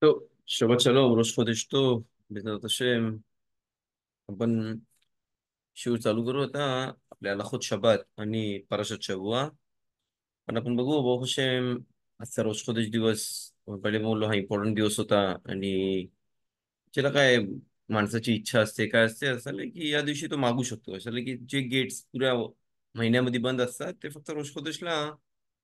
טוב, שבת שלום, ראש חודש טוב, בעזרת השם. आपण שיעור चालू करू आता आपल्या הלכות שבת आणि פרשת שבוע. पण आपण बघू, ברוך השם, आजचा राज खोदेश दिवस पहिले बोललो हा इम्पॉर्टंट दिवस होता. आणि त्याला काय माणसाची इच्छा असते, काय असते, असं नाही की या दिवशी तो मागू शकतो. असं नाही की जे गेट्स पुऱ्या महिन्यामध्ये बंद असतात ते फक्त रोज खोदेशला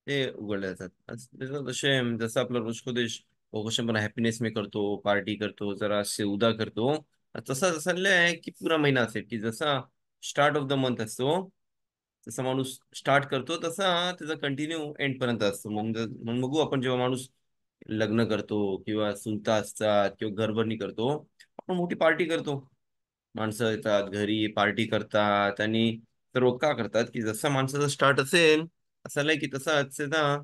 ते उघडले जातात. त्याचं जसं आपला रोज खोदेश ओकेशन पण हॅपीनेस में करतो, पार्टी करतो, जरा उदा करतो. तसा जसा आहे की पुरा महिना असेल की जसा स्टार्ट ऑफ द मंथ असतो, जसा माणूस स्टार्ट करतो तसा त्याचा कंटिन्यू एंड पर्यंत असतो. मग बघू आपण जेव्हा माणूस लग्न करतो किंवा सुनता असतात किंवा घरभरणी करतो, आपण मोठी पार्टी करतो. माणसं येतात घरी, पार्टी करतात आणि सर्व का करतात की जसा माणसाचा स्टार्ट असेल असं नाही की तसाच आहे ना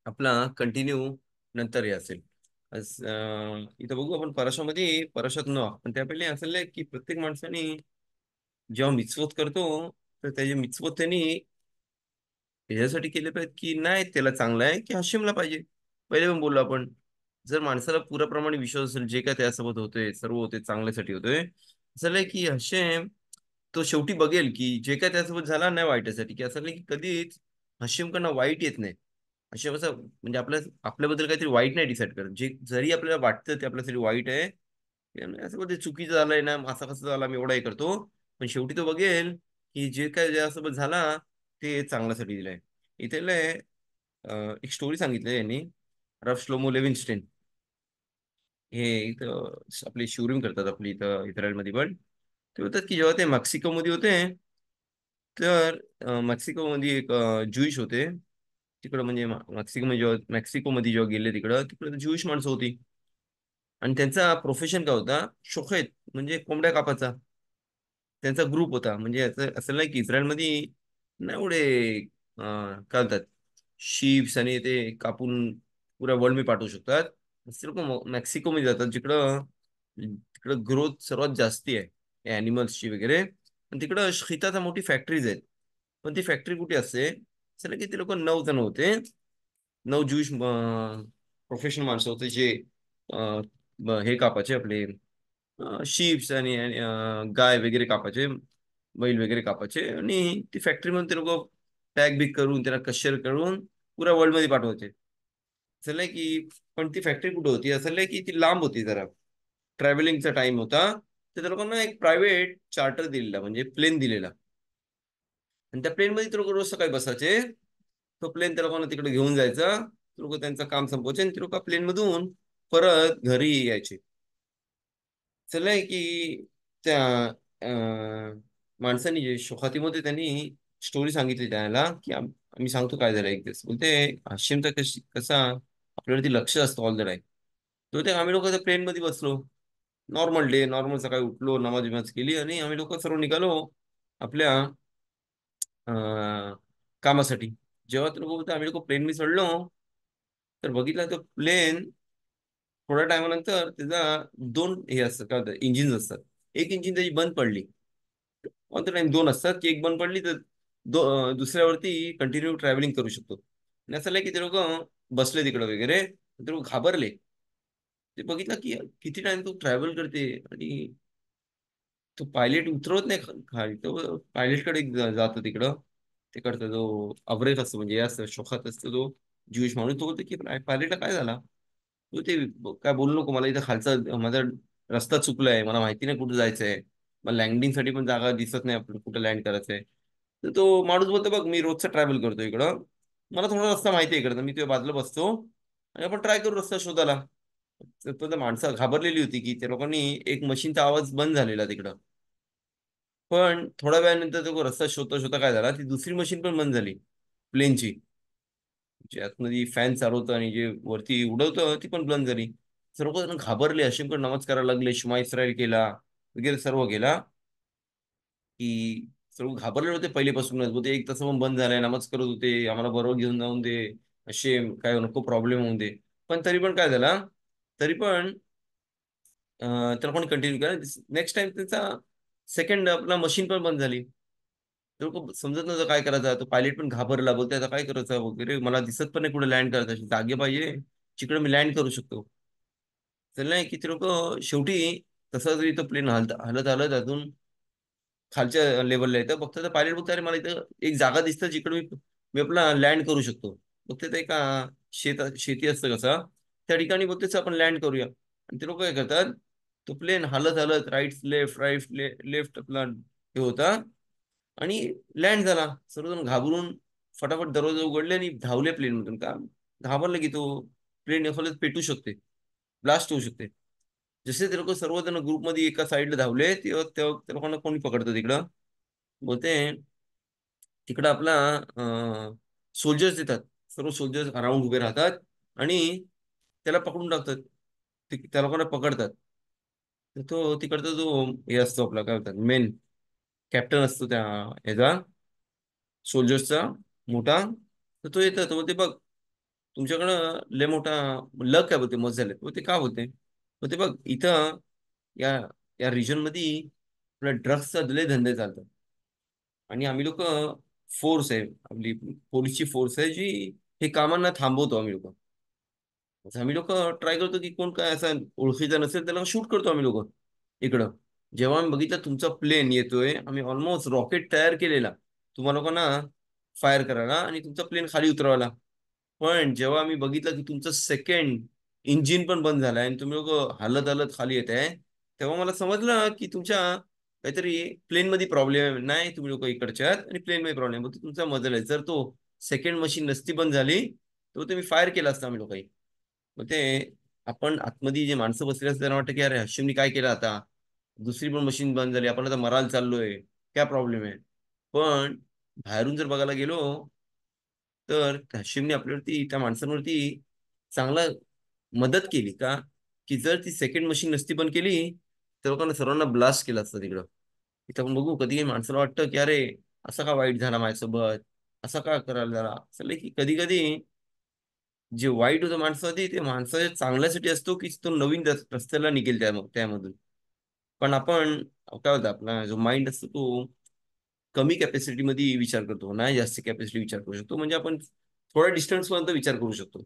आपला कंटिन्यू नंतर हे असेल. इथं बघू आपण परशामध्ये परशात न पण त्या पहिले असं आहे की प्रत्येक माणसाने जेव्हा मिचवत करतो तर त्याचे मिचवत त्यांनी याच्यासाठी केले पाहिजे की नाही त्याला चांगलं आहे की हशिमला पाहिजे. पहिले पण बोललो आपण, जर माणसाला पुराप्रमाणे विश्वास असेल जे काय त्यासोबत होतोय सर्व होते चांगल्यासाठी होतोय, असं नाही की हशेम तो शेवटी बघेल की जे काय त्यासोबत झाला नाही वाईटासाठी, की असं नाही की कधीच हशिमकडनं वाईट येत नाही. हशिम असं म्हणजे आपल्याबद्दल काहीतरी वाईट नाही डिसाईड करत. जे जरी आपल्याला वाटतं ते आपल्यासाठी वाईट आहे, ते म्हणजे असं बोलते चुकीचं झालंय ना, असा कसं झाला, मी एवढा हे करतो, पण शेवटी तो बघेल की जे काय ज्यासोबत झाला ते चांगल्यासाठी दिलंय. इथे एक स्टोरी सांगितली यांनी, रफ श्लोमो लेविन्स्टेन. हे इथं आपली शिवरिंग करतात आपली इथं इस्रायलमध्ये पण. ते होतात की जेव्हा ते मेक्सिकोमध्ये होते तर मेक्सिकोमध्ये एक ज्युईश होते. तिकडं म्हणजे मेक्सिकोमध्ये जेव्हा गेले तिकडं तिकडे ज्युईश माणसं होती. आणि त्यांचा प्रोफेशन काय होता, शोखेत म्हणजे कोंबड्या कापाचा. त्यांचा ग्रुप होता. म्हणजे असं नाही की इस्रायलमध्ये नाही एवढे काय म्हणतात शीप्स आणि ते कापून पुऱ्या वर्ल्ड मी पाठवू शकतात. सिर्फ मेक्सिकोमध्ये जातात जिकडं तिकडं ग्रोथ सर्वात जास्ती आहे ॲनिमल्सची वगैरे. पण तिकडं शेताचा मोठी फॅक्टरीज आहेत. पण ती फॅक्टरी कुठे असते, असं नाही की ते लोक 9 जण होते. 9 ज्यूश प्रोफेशनल माणसं होते जे हे कापाचे आपले शीप्स आणि गाय वगैरे कापायचे, बैल वगैरे कापायचे. आणि ती फॅक्टरीमध्ये ते लोक पॅक बिक करून त्याला कशर करून पुऱ्या वर्ल्ड मध्ये पाठवायचे. असं नाही की, पण ती फॅक्टरी कुठे होती, असं नाही की ती लांब होती जरा, ट्रॅव्हलिंगचा टाइम होता. तर त्या लोकांना एक प्रायव्हेट चार्टर दिलेला म्हणजे प्लेन दिलेला. आणि त्या प्लेन मध्ये ते लोक रोज सकाळी बसायचे. तो प्लेन त्या लोकांना तिकडे घेऊन जायचा. ते लोक त्यांचं काम संपवायचे आणि ते लोक प्लेन मधून परत घरी यायचे. चलंय की त्या माणसाने जे शोखातीमध्ये त्यांनी स्टोरी सांगितली त्याला की आम्ही सांगतो काय झालं एक दिवस. बोलते हाशिमचा कसा आपल्यावरती लक्ष असतं ऑल द टाइम. तो ते आम्ही लोक त्या प्लेन मध्ये बसलो, नॉर्मल डे, नॉर्मल सकाळी उठलो, नमाज बिमाज केली आणि आम्ही लोक सर्व निघालो आपल्या कामासाठी. जेव्हा ते लोक बोलते आम्ही लोक प्लेन मध्ये चढलो तर बघितलं तो प्लेन थोड्या टायमानंतर त्याचा दोन हे असतात काय इंजिन असतात. एक इंजिन त्याची बंद पडली. ऑन द टाइम दोन असतात की एक बंद पडली तर दुसऱ्यावरती कंटिन्यू ट्रॅव्हलिंग करू शकतो. आणि असं नाही की ते लोक बसले तिकडे वगैरे, ते लोक घाबरले. ते बघितलं की किती टाइम तो ट्रॅव्हल करते आणि तो पायलट उतरवत नाही खाली. तो पायलटकडे जातो तिकडं. तिकडचा जो अब्रेक असतो म्हणजे हे असतं शोखात असतो तो ज्युइश माणूस, तो बोलतो की पायलटला काय झाला. तू ते काय बोलू नको, मला इथं खालचा माझा रस्ता चुकलाय, मला माहिती नाही कुठे जायचंय, मला लँडिंग साठी पण जागा दिसत नाही आपलं कुठं लँड करायचंय. तर तो माणूस बोलतो बघ मी रोजचा ट्रॅव्हल करतो इकडं, मला थोडा रस्ता माहिती आहे इकडं, मी तुझ्या बाजूला बसतो आणि आपण ट्राय करू रस्ता शोधायला. तर तो त्या माणसं घाबरलेली होती की त्या लोकांनी एक मशीनचा आवाज बंद झालेला तिकडं. पण थोड्या वेळानंतर तो रस्ता शोधता शोधता काय झाला, ती दुसरी मशीन पण बंद झाली प्लेनची, जे आतमध्ये फॅन चालवतं आणि जे वरती उडवतं ती पण बंद झाली. सर्व जण घाबरले, हशिमकडे नमाज करायला लागले, शिमा इस्रायल केला वगैरे सर्व केला. की सर्व घाबरले होते पहिलेपासूनच. बोलते एक तास पण बंद झालाय, नमाज करत होते, आम्हाला बरोबर घेऊन जाऊन दे, असे काय नको प्रॉब्लेम होऊन दे. पण तरी पण काय झाला, तरी पण त्याला कोणी कंटिन्यू केला. नेक्स्ट टाइम त्यांचा सेकंड आपला मशीन पण बंद झाली. लोक समजत नव्हतं काय करायचं. तो पायलट पण घाबरला, बोलते आता काय करायचं वगैरे, मला दिसत पण नाही कुठे लँड करायचं, जागे पाहिजे जिकडे मी लँड करू शकतो. तर नाही की ते लोक शेवटी तसा जरी तो प्लेन हलत हलत हलत अजून खालच्या लेवलला येतं, फक्त तर पायलट बघतो, अरे मला इथं एक जागा दिसतं जिकडे मी मी आपला लँड करू शकतो. फक्त ते का शेती असतं कसं, त्या ठिकाणी बोलतेच आपण लँड करूया. आणि ते लोक काय करतात, तो प्लेन हलत हलत राईट लेफ्ट आपला हे होता आणि लँड झाला. सर्वजण घाबरून फटाफट दरवाजे उघडले आणि धावले प्लेन मधून. का घाबरले की तो प्लेन एखाद्यात पेटू शकते, ब्लास्ट होऊ शकते. जसे ते लोक सर्वजण ग्रुपमध्ये एका साईडला धावले, तेव्हा तेव्हा त्या लोकांना कोणी पकडतं तिकडं, बोलते तिकडं आपला सोल्जर्स येतात. सर्व सोल्जर्स अराउंड उभे राहतात आणि त्याला पकडून टाकतात. त्या लोकांना पकडतात. तर तो तिकडचा जो हे असतो आपला काय म्हणतात मेन कॅप्टन असतो त्या ह्याचा सोल्जर्सचा मोठा. तर तो येतो, तो बोलते बघ तुमच्याकडं लय मोठा लक आहे बोलते, मस्त झाले बोलते. का बोलते, बोलते बघ इथं या या रिजन मध्ये आपल्या ड्रग्सचा लय धंदे चालतात. आणि आम्ही लोक फोर्स आहे, आपली पोलीसची फोर्स आहे जी हे कामांना थांबवतो आम्ही लोक. असं आम्ही लोक ट्राय करतो की कोण काय असं ओळखीचा नसेल त्याला शूट करतो आम्ही लोक इकडं. जेव्हा आम्ही बघितलं तुमचा प्लेन येतोय, आम्ही ऑलमोस्ट रॉकेट तयार केलेला तुम्हा लोकांना फायर करायला आणि तुमचा प्लेन खाली उतरवायला. पण जेव्हा आम्ही बघितलं की तुमचं सेकंड इंजिन पण बंद झालंय आणि तुम्ही लोक हालत हालत खाली येत आहे, तेव्हा मला समजलं की तुमच्या काहीतरी प्लेन मध्ये प्रॉब्लेम आहे. नाही तुम्ही लोक इकडच्या आहात आणि प्लेन मध्ये प्रॉब्लेम आहे, तुमचा मजल आहे. जर तो सेकंड मशीन नसती बंद झाली तर तुम्ही फायर केला असता आम्ही लोकांनी. मग ते आपण आतमध्ये जे माणसं बसले असते त्यांना वाटतं की अरे हशिमनी काय केलं आता, दुसरी पण मशीन बंद झाली, आपण आता मरायला चाललोय, काय प्रॉब्लेम आहे. पण बाहेरून जर बघायला गेलो तर हशिमने आपल्यावरती त्या माणसांवरती चांगला मदत केली. का की जर ती सेकंड मशीन नसती बंद केली तर लोकांना सर्वांना ब्लास्ट केलं असतं तिकडं. इथं आपण बघू कधी माणसाला वाटतं की अरे असं का वाईट झाला माझ्यासोबत, असं का करायला झाला. असं की कधी कधी जे वाईट होतं माणसासाठी ते माणसाच्या चांगल्यासाठी असतो की तो नवीन रस्त्याला निघेल त्यामधून. पण आपण काय होतं आपला जो माइंड असतो तो कमी कॅपॅसिटी मध्ये विचार करतो, नाही जास्त कॅपॅसिटी विचार करू शकतो. म्हणजे आपण थोड्या डिस्टन्स पर्यंत विचार करू शकतो.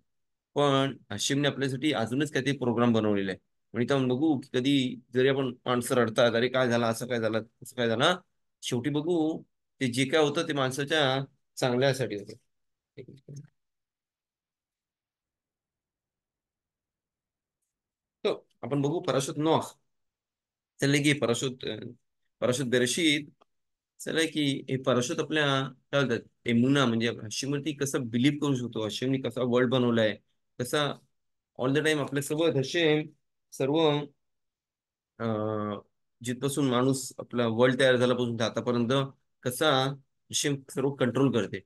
पण हशिमने आपल्यासाठी अजूनच काहीतरी प्रोग्राम बनवलेला आहे. म्हणजे आपण बघू की कधी जरी आपण माणसं रडतात, अरे काय झालं, असं काय झालं, असं काय झालं, शेवटी बघू ते जे काय होतं ते माणसाच्या चांगल्यासाठी होतं. तो आपण बघू पराशूट नॉख चालले की पराशूट बेरशीत चाललंय की हे पराशूट आपल्या काय होतात एमुना म्हणजे हशिमवरती कसं बिलीव्ह करू शकतो, हशिमने कसा वर्ल्ड बनवलाय, कसा ऑल द टाइम आपल्या सोबत हशिम सर्व जिथपासून माणूस आपला वर्ल्ड तयार झाल्यापासून ते आतापर्यंत कसा हशिम सर्व कंट्रोल करते.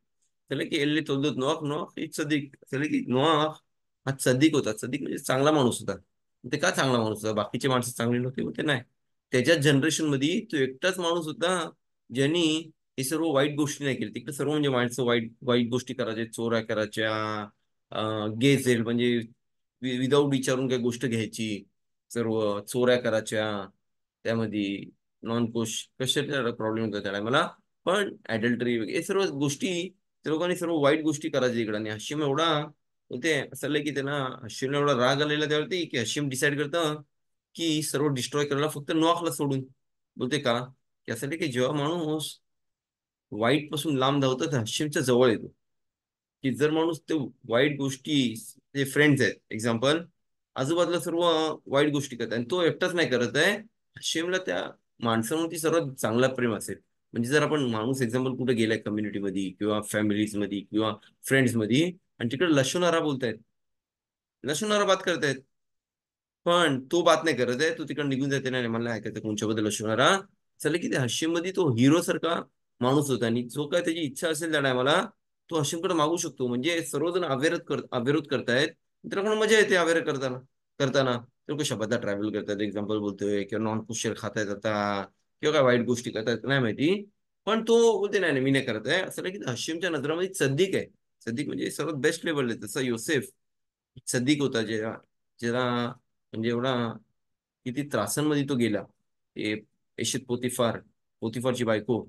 त्याला की एल्ले तोलदत नोआख नोआख एक सदिक त्याला की नोआख हा सदिक होता. सदिक म्हणजे चांगला माणूस होता. ते का चांगला माणूस होता, बाकीचे माणसं चांगली नव्हते होते नाही. त्याच्या जनरेशन मध्ये तो एकटाच माणूस होता ज्यांनी हे सर्व वाईट गोष्टी नाही केली. तिकडे सर्व म्हणजे माणसं वाईट वाईट गोष्टी करायचे, चोऱ्या करायच्या, गेजेल म्हणजे विदाऊट विचारून काही गोष्ट घ्यायची, सर्व चोऱ्या करायच्या त्यामध्ये, नॉन कोश कशा प्रॉब्लेम होता त्या टायमाला. पण ऍडल्टरी हे सर्व गोष्टी त्या लोकांनी सर्व वाईट गोष्टी करायच्या इकडे. आणि हशिम एवढा होते असं की त्यांना हशिमला एवढा राग आलेला त्यावरती की हशिम डिसाईड करतं की सर्व डिस्ट्रॉय करायला फक्त नॉकला सोडून. बोलते का यासाठी की जेव्हा माणूस वाईट पासून लांब धावतो तर हशिमच्या जवळ येतो. की जर माणूस ते वाईट गोष्टी, ते फ्रेंड्स आहेत एक्झाम्पल, आजूबाजूला सर्व वाईट गोष्टी करतात आणि तो एकटाच नाही करत आहे, हशिमला त्या माणसावरती सर्वात चांगला प्रेम असेल. म्हणजे जर आपण माणूस एक्झाम्पल कुठे गेलाय कम्युनिटीमध्ये किंवा फॅमिलीज मध्ये किंवा फ्रेंड्स मध्ये आणि तिकडे लशोनारा बोलतायत, लशोनारा बात करतायत, पण तो बात नाही करत आहे, तो तिकडे निघून जाते, नाही मला नाही ऐकायचं कोणच्याबद्दल असणारा. चला की त्या हशिम मध्ये तो हिरो सारखा माणूस होता आणि जो काय त्याची इच्छा असेल त्या टायमाला तो हशिमकडे मागू शकतो. म्हणजे सर्वजण अविरोध करतायत, त्याला कोण मजा येते अवेअर करताना करताना. ते लोक शब्दात ट्रॅव्हल करतात एक्झाम्पल बोलतोय किंवा नॉन कुशर खातायत आता किंवा काय वाईट गोष्टी करतायत नाही माहिती. पण तो बोलते नाही नाही, मी नाही करत आहे असं. की हशिमच्या नजरामध्ये सद्दिक आहे. सद्दिक म्हणजे सर्वात बेस्ट लेवल आहे. तसा योसेफ सद्दिक होता ज्याला ज्याला म्हणजे एवढा किती त्रासांमध्ये तो गेला. ते एशेत पोतिफारची बायको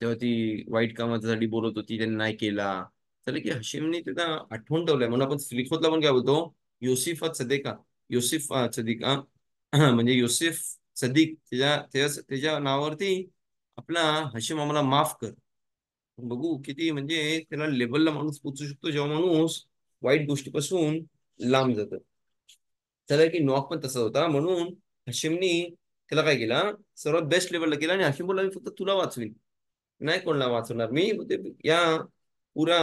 तेव्हा ती वाईट कामासाठी बोलत होती, त्यांनी नाही केला. तर की हशिमने त्याचा आठवण ठेवलंय म्हणून आपण श्रीखोतला पण काय बोलतो, योसिफा सदेका. योसेफ सदिक म्हणजे योसेफ सदिक त्याच्या नावावरती आपला हशीम आम्हाला माफ कर. बघू किती म्हणजे त्याला लेवलला माणूस पोचू शकतो जेव्हा माणूस वाईट गोष्टीपासून लांब जातो. त्याला की नॉक पण तसा होता म्हणून हशीमनी त्याला काय केला, सर्वात बेस्ट लेवलला केला आणि हशीम बोलला मी फक्त तुला वाचवीन, नाही कोणाला वाचवणार मी. या पुरा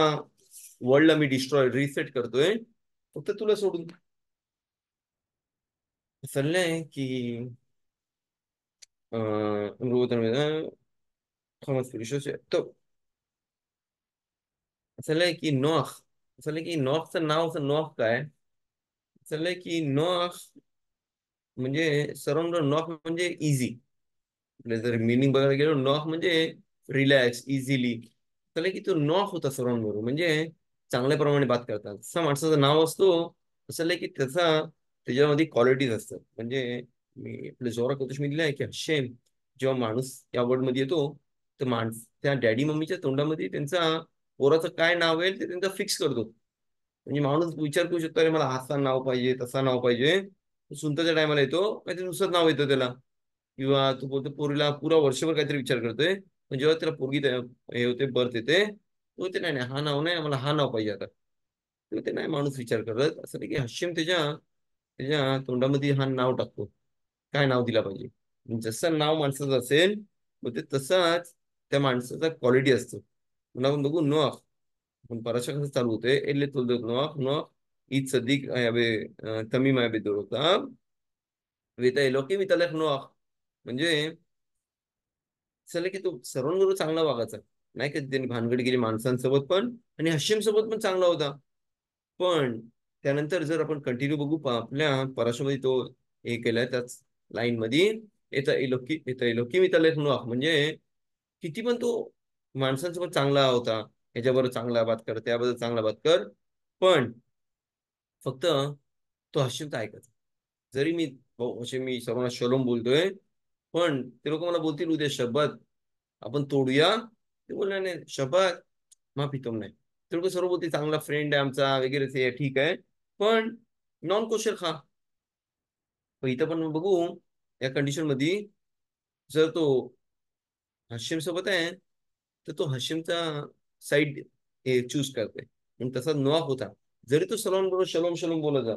वर्ल्डला मी डिस्ट्रॉय रिसेट करतोय फक्त तुला सोडून. चाललंय की थॉमस तो चाललंय की नॉख चाललंय की नॉखचं नाव असं नॉख काय चाललंय की नॉख म्हणजे सराउंड नॉक म्हणजे इझी. जर मिनिंग बघायला गेलो नॉक म्हणजे रिलॅक्स इझिली. त्याला की तो नॉक होता सर्वांबरोबर बरोबर म्हणजे चांगल्या प्रमाणे बात करतात तसा माणसाचं नाव असतो. असं की त्याच्यामध्ये क्वालिटीज असतात. म्हणजे मी आपल्या जोरा कोतुश मी दिलं आहे की शेम जेव्हा माणूस या वर्ल्ड मध्ये येतो तर त्या डॅडी मम्मीच्या तोंडामध्ये त्यांचा पोराचं काय नाव आहे ते त्यांचा फिक्स करतो. म्हणजे माणूस विचार करू शकतो अरे मला असं नाव पाहिजे तसा नाव पाहिजे. सुनताच्या टायमाला येतो काहीतरी दुसरं नाव येतं त्याला. किंवा तू बोलतो पोरीला पुरा वर्षभर काहीतरी विचार करतोय पण जेव्हा त्याला हे होते बर्थ येते तो ते नाही नाही हा नाव नाही मला हा नाव पाहिजे आता. तेव्हा ते नाही माणूस विचार करत असं नाही की हशिम त्याच्या त्याच्या तोंडामध्ये हा नाव टाकतो काय नाव दिला पाहिजे. जसं नाव माणसाचं असेल मग ते तसाच त्या माणसाचा क्वालिटी असतो. म्हणून आपण बघू नो पण पराशा कसं चालू होते एले तो नो नो ईद सदिक तमीम होता वेता एलोकी मी त्याला नो म्हणजे चला की तो सर्वांबरोबर चांगला वागायचा. नाही का त्यांनी भानगड गेली माणसांसोबत पण आणि हशीम सोबत पण चांगला होता. पण त्यानंतर जर आपण कंटिन्यू बघू आपल्या पराशामध्ये तो हे केलाय त्याच लाईन मध्ये येतं इलोकी मी त्याला म्हणजे किती पण तो माणसांसोबत चांगला होता. ह्याच्याबरोबर चांगला बात कर त्याबद्दल चांगला बात कर पण फक्त तो हशीमचा ऐकायचा. जरी मी असे मी सर्वांना शलोम बोलतोय पण ते लोक मला बोलतील उद्या शब्दात आपण तोडूया. ते बोलणार नाही शब्दात माफी तुम नाही. ते लोक सर्व बोलतील चांगला फ्रेंड आहे आमचा वगैरे ते ठीक आहे पण नॉन कोशर खा. पण इथं पण बघू या कंडिशन मध्ये जर तो हशीम सोबत आहे तर तो हशीमचा साईड चूज करते. मग तसा नॉक होता जरी तो सर्वांबरोबर शलोम शलोम बोलत जा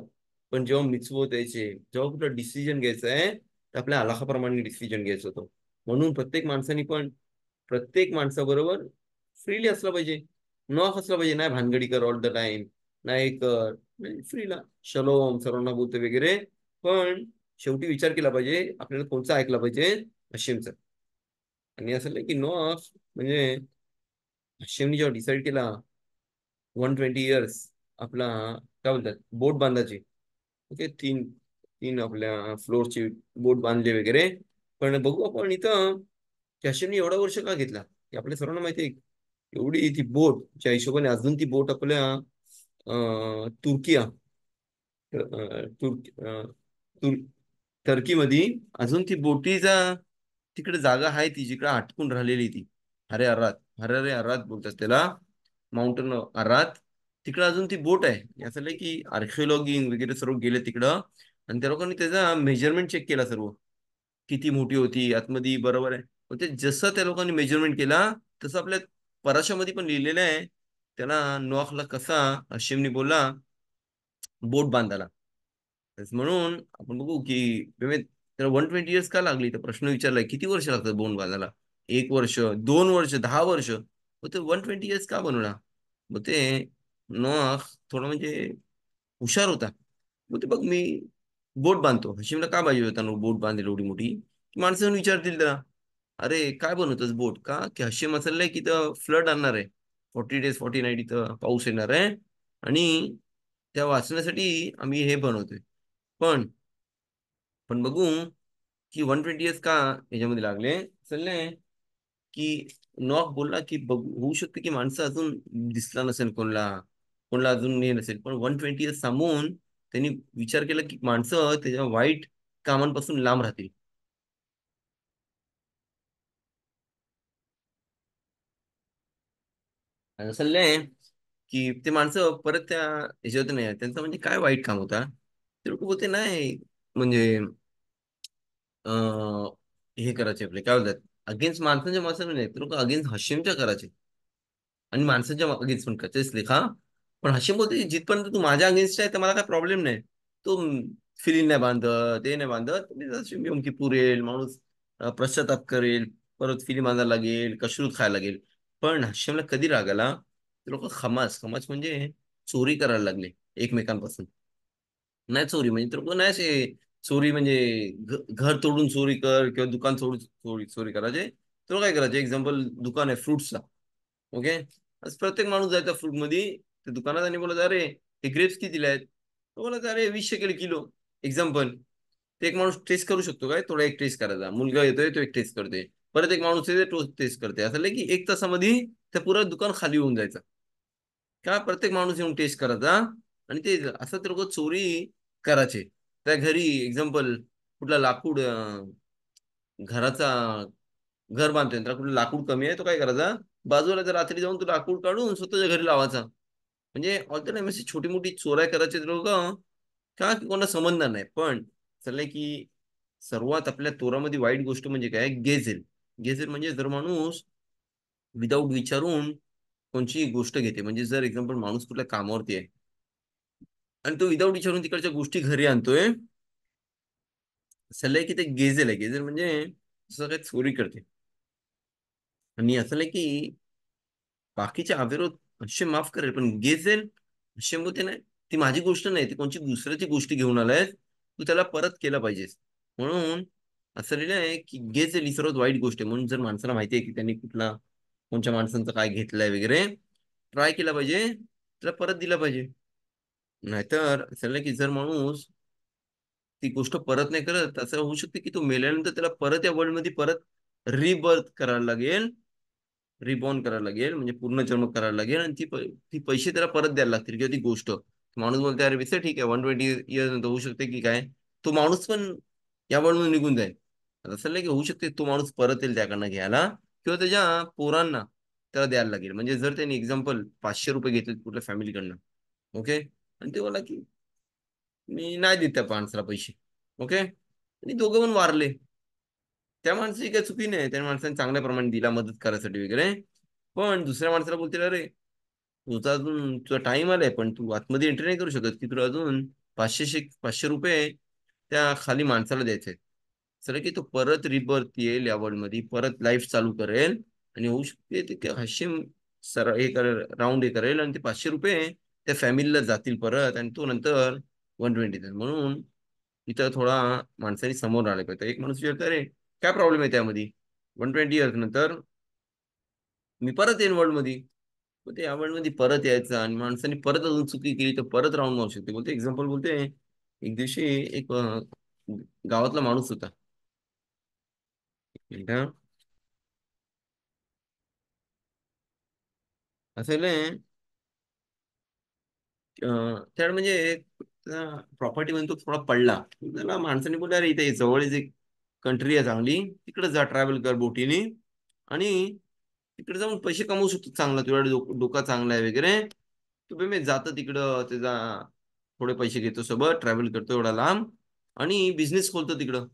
पण जेव्हा मिचवत यायचे जेव्हा कुठं डिसिजन घ्यायचं आहे तर आपल्या अलाखाप्रमाणे डिसिजन घ्यायचा होतो. म्हणून प्रत्येक माणसाने पण प्रत्येक माणसाबरोबर फ्रीली असला पाहिजे. नॉक असला पाहिजे नाही भानगडी कर ऑल द टाइम नाही कर फ्रीला शलोम सर्वांना बोलतो वगैरे पण शेवटी विचार केला पाहिजे आपल्याला कोणचा ऐकला पाहिजे हशीमचा. आणि असं नाही की नॉक म्हणजे हशीमने जेव्हा डिसाईड केला 120 इयर्स आपला काय बोलतात बोट बांधायची. ओके तीन तीन आपल्या फ्लोअरची बोट बांधले वगैरे. पण बघू आपण इथं कॅशियमने एवढा वर्ष का घेतला हे आपल्या सर्वांना माहिती आहे. एवढी ती बोट ज्या हिशोबाने अजून ती बोट आपल्या तुर्किया तुर्की तुर टर्कीमध्ये अजून ती बोटीचा तिकडे जागा आहे ती जिकडे अटकून राहिलेली ती हरे अर्रात हरे अर्रात बोलतात त्याला माउंटन अर्रात. तिकडे अजून ती बोट आहे असं नाही की आर्किओलॉगी वगैरे सर्व गेले तिकडं आणि त्या लोकांनी त्याचा मेजरमेंट चेक केला सर्व किती मोठी होती आतमध्ये बरोबर आहे. मग ते जसं त्या लोकांनी मेजरमेंट केला तसं आपल्या पराशामध्ये पण लिहिलेलं आहे. त्याला नोआखला कसा हशिमनी बोलला बोट बांधायला. तेच म्हणून आपण बघू की त्याला 120 इयर्स का लागली तर प्रश्न विचारलाय किती वर्ष लागतात बोट बांधायला. 1 वर्ष 2 वर्ष 10 वर्ष मग ते 120 इयर्स का बनवला. मग ते नोआख थोडं म्हणजे हुशार होता. मग ते बघ मी बोट बांधतो हशिमला का पाहिजे होता बोट बांधेल एवढी मोठी की माणसं विचारतील त्याला अरे काय बनवतोस बोट का की हशीम असलंय की तर फ्लड आणणार आहे. 40 डेज 40 नाईट इथं पाऊस येणार आहे आणि त्या वाचण्यासाठी आम्ही हे बनवतोय. पण पण बघू की 120 इयर्स का याच्यामध्ये लागले चालले की नॉक बोलला की होऊ शकते की माणसं अजून दिसला नसेल कोणला कोणला अजून हे नसेल पण 120 इयर्स थांबून त्यांनी विचार केला की माणसं त्याच्या वाईट कामांपासून लांब राहतील. आणि असं की ते माणसं परत त्या ह्याच्यात नाही त्यांचं म्हणजे काय वाईट काम होता ते लोक बोलते नाही, म्हणजे अं, हे करायचे आपले काय बोलतात, अगेन्स्ट माणसांच्या माणसाला नाही, ते लोक अगेन्स्ट हशिमच्या करायचे. आणि माणसाच्या अगेन्स्ट पण करतेच लेखा. पण हशीम बोलते जिथपर्यंत तू माझ्या अगेन्स्ट आहे तर मला काय प्रॉब्लेम नाही. तो फिलिंग नाही बांधत, ते नाही बांधत, मी जशी की पुरेल माणूस, पश्चाताप करेल, परत फिलिंग बांधायला लागेल, कशरूत खायला लागेल. पण हशीमला कधी राग आला, ते लोक खमास खमास म्हणजे चोरी करायला लागले एकमेकांपासून. नाही चोरी म्हणजे तर नाही असे, चोरी म्हणजे घर तोडून चोरी कर किंवा दुकान तोडून चोरी चोरी करायचे. तर काय करायचे, एक्झाम्पल दुकान आहे फ्रुट्सचा. ओके. आज प्रत्येक माणूस जायचा फ्रूट मध्ये, ते दुकानात आणि बोलत अरे हे ग्रेप्स कितीला आहेत, तो बोलत अरे 20 केले किलो. एक्झाम्पल. ते एक माणूस टेस्ट करू शकतो काय, थोडा एक टेस्ट करायचा, मुलगा येतोय तो एक टेस्ट करते, परत एक माणूस येते तो टेस्ट करते, असं नाही की 1 तासामध्ये त्या पुरा दुकान खाली होऊन जायचं. का प्रत्येक माणूस येऊन टेस्ट करायचा. आणि ते असं ते लोक चोरी करायचे त्या घरी. एक्झाम्पल, कुठला लाकूड घराचा घर बांधतोय त्याला कुठलं लाकूड कमी आहे, तो काय करायचा, बाजूला जर रात्री जाऊन तो लाकूड काढून स्वतःच्या घरी लावायचा. म्हणजे ऑल द टाइम अशी छोटी मोठी चोऱ्या करायचे लोक. का की कोणाला समजणार नाही. पण चाललंय की सर्वात आपल्या तोरामध्ये वाईट गोष्ट म्हणजे काय, गेजेल. गेजेल म्हणजे जर माणूस विदाऊट विचारून कोणची गोष्ट घेते, म्हणजे जर एक्झाम्पल माणूस कुठल्या कामावरती आहे आणि तो विदाऊट विचारून तिकडच्या गोष्टी घरी आणतोय, असं की ते गेजेल आहे. गेजेल म्हणजे असं काय चोरी करते. आणि असं नाही की बाकीचे अविरोध असे माफ करेल, पण गेजेल असे होते नाही. ती माझी गोष्ट नाही, ती कोणची दुसऱ्याची गोष्टी घेऊन आलाय, तू त्याला परत केला पाहिजेस. म्हणून असं लिहिलं आहे की गेजेल ही सर्वात वाईट गोष्ट आहे. म्हणून जर माणसाला माहिती आहे की त्यांनी कुठला कोणत्या माणसांचं काय घेतलंय वगैरे, ट्राय केला पाहिजे, त्याला परत दिला पाहिजे. नाहीतर असं की जर माणूस ती गोष्ट परत नाही करत, असं होऊ शकते की तो मेल्यानंतर त्याला परत या वर्ल्ड मध्ये परत रिबर्थ करायला लागेल, रिबॉर्न करायला लागेल, म्हणजे पूर्ण जन्म करायला लागेल. आणि ती पैसे त्याला परत द्यायला लागतील किंवा ती गोष्ट. माणूस बोलते अरे विसर ठीक आहे, 120 इयर्स नंतर होऊ शकते की काय, तो माणूस पण या वर्ल्ड निघून जाईल. आता असं नाही की होऊ शकते तो माणूस परत येईल त्याकडनं घ्यायला, किंवा त्याच्या पोरांना त्याला द्यायला लागेल. म्हणजे जर त्यांनी एक्झाम्पल 500 रुपये घेतले कुठल्या फॅमिलीकडनं, ओके, आणि ते बोला की मी नाही देत त्या माणसाला पैसे, ओके, आणि दोघं पण वारले, त्या माणसाची काही चुकी नाही, त्या माणसाने चांगल्या प्रमाणे दिला मदत करायसाठी वगैरे. पण दुसऱ्या माणसाला बोलतील अरे तुझा अजून तुझा टाइम आलाय, पण तू आतमध्ये एंट्री नाही करू शकत की तुला अजून 500 रुपये त्या खाली माणसाला द्यायचे. सर की तो परत रिबर्थ येईल या वर्ल्ड मध्ये, परत लाईफ चालू करेल, आणि होऊ शकते ते काय हाशिम सर हे करेल, राऊंड हे करेल, आणि ते 500 रुपये त्या फॅमिलीला जातील परत, आणि तो नंतर 120. म्हणून इथं थोडा माणसाने समोर आले पाहिजे. एक माणूस विचारतो अरे काय प्रॉब्लेम आहे त्यामध्ये, 120 इयर्स नंतर मी परत येईन वर्ल्ड मध्ये. मग ते या वर्ल्ड मध्ये परत यायचं, आणि माणसाने परत अजून चुकी केली तर परत राऊंड मारू शकते. बोलते एक्झाम्पल बोलते, एक दिवशी एक गावातला माणूस होता. एकदा असं त्याला म्हणजे प्रॉपर्टी म्हणतो थोडा पडला. त्याला माणसाने बोलला अरे इथे जवळच एक कंट्री आहे चांगली, तिकडे जा, ट्रॅव्हल कर बोटीने, आणि तिकडे जाऊन पैसे कमवू शकतो चांगला, तुझ्या डोका चांगला आहे वगैरे. तू बे मी जातं तिकडं, त्याचा थोडे पैसे घेतो सोबत, ट्रॅव्हल करतो एवढा लांब, आणि बिझनेस खोलतो तिकडं,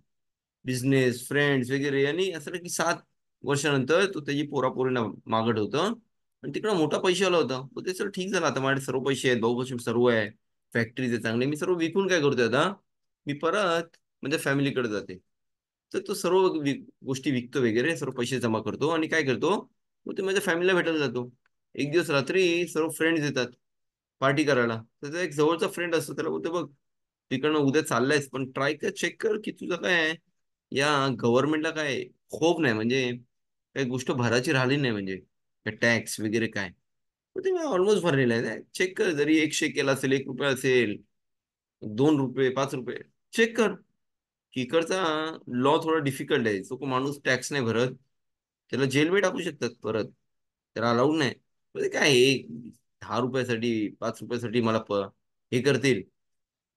बिझनेस फ्रेंड्स वगैरे. आणि असं नाही की 7 वर्षानंतर तो त्याची पोरापोरीना मागत होतं, आणि तिकडं मोठा पैशावाला होता. तर ते सर ठीक झालं, आता माझे सर्व पैसे आहेत, भाऊ सर्व आहे, फॅक्टरीज आहे चांगले, मी सर्व विकून काय करतोय आता, मी परत म्हणजे फॅमिलीकडे जाते. तर तो सर्व गोष्टी विकतो वगैरे, सर्व पैसे जमा करतो, आणि काय करतो, मग ते माझ्या फॅमिलीला भेटायला जातो. एक दिवस रात्री सर्व फ्रेंड्स येतात पार्टी करायला. तर त्याचा एक जवळचा फ्रेंड असतो, त्याला बोलतो बघ तिकडनं उद्या चाललायस, पण ट्राय कर, चेक कर की तुझं काय आहे, या गव्हर्नमेंटला काय होप नाही, म्हणजे काही गोष्ट भरायची राहिली नाही, म्हणजे टॅक्स वगैरे काय. मग ते मी ऑलमोस्ट भरलेलं आहे, चेक कर, जरी 1 शेकेल असेल, 1 रुपया असेल, 2 रुपये, 5 रुपये, चेक कर. इकडचा लॉ थोडा डिफिकल्ट आहे, जो को माणूस टॅक्स नाही भरत त्याला जेलमध्ये टाकू शकतात परत, त्याला अलाउड नाही. म्हणजे काय हे 10 रुपयासाठी, 5 रुपयासाठी मला हे करतील,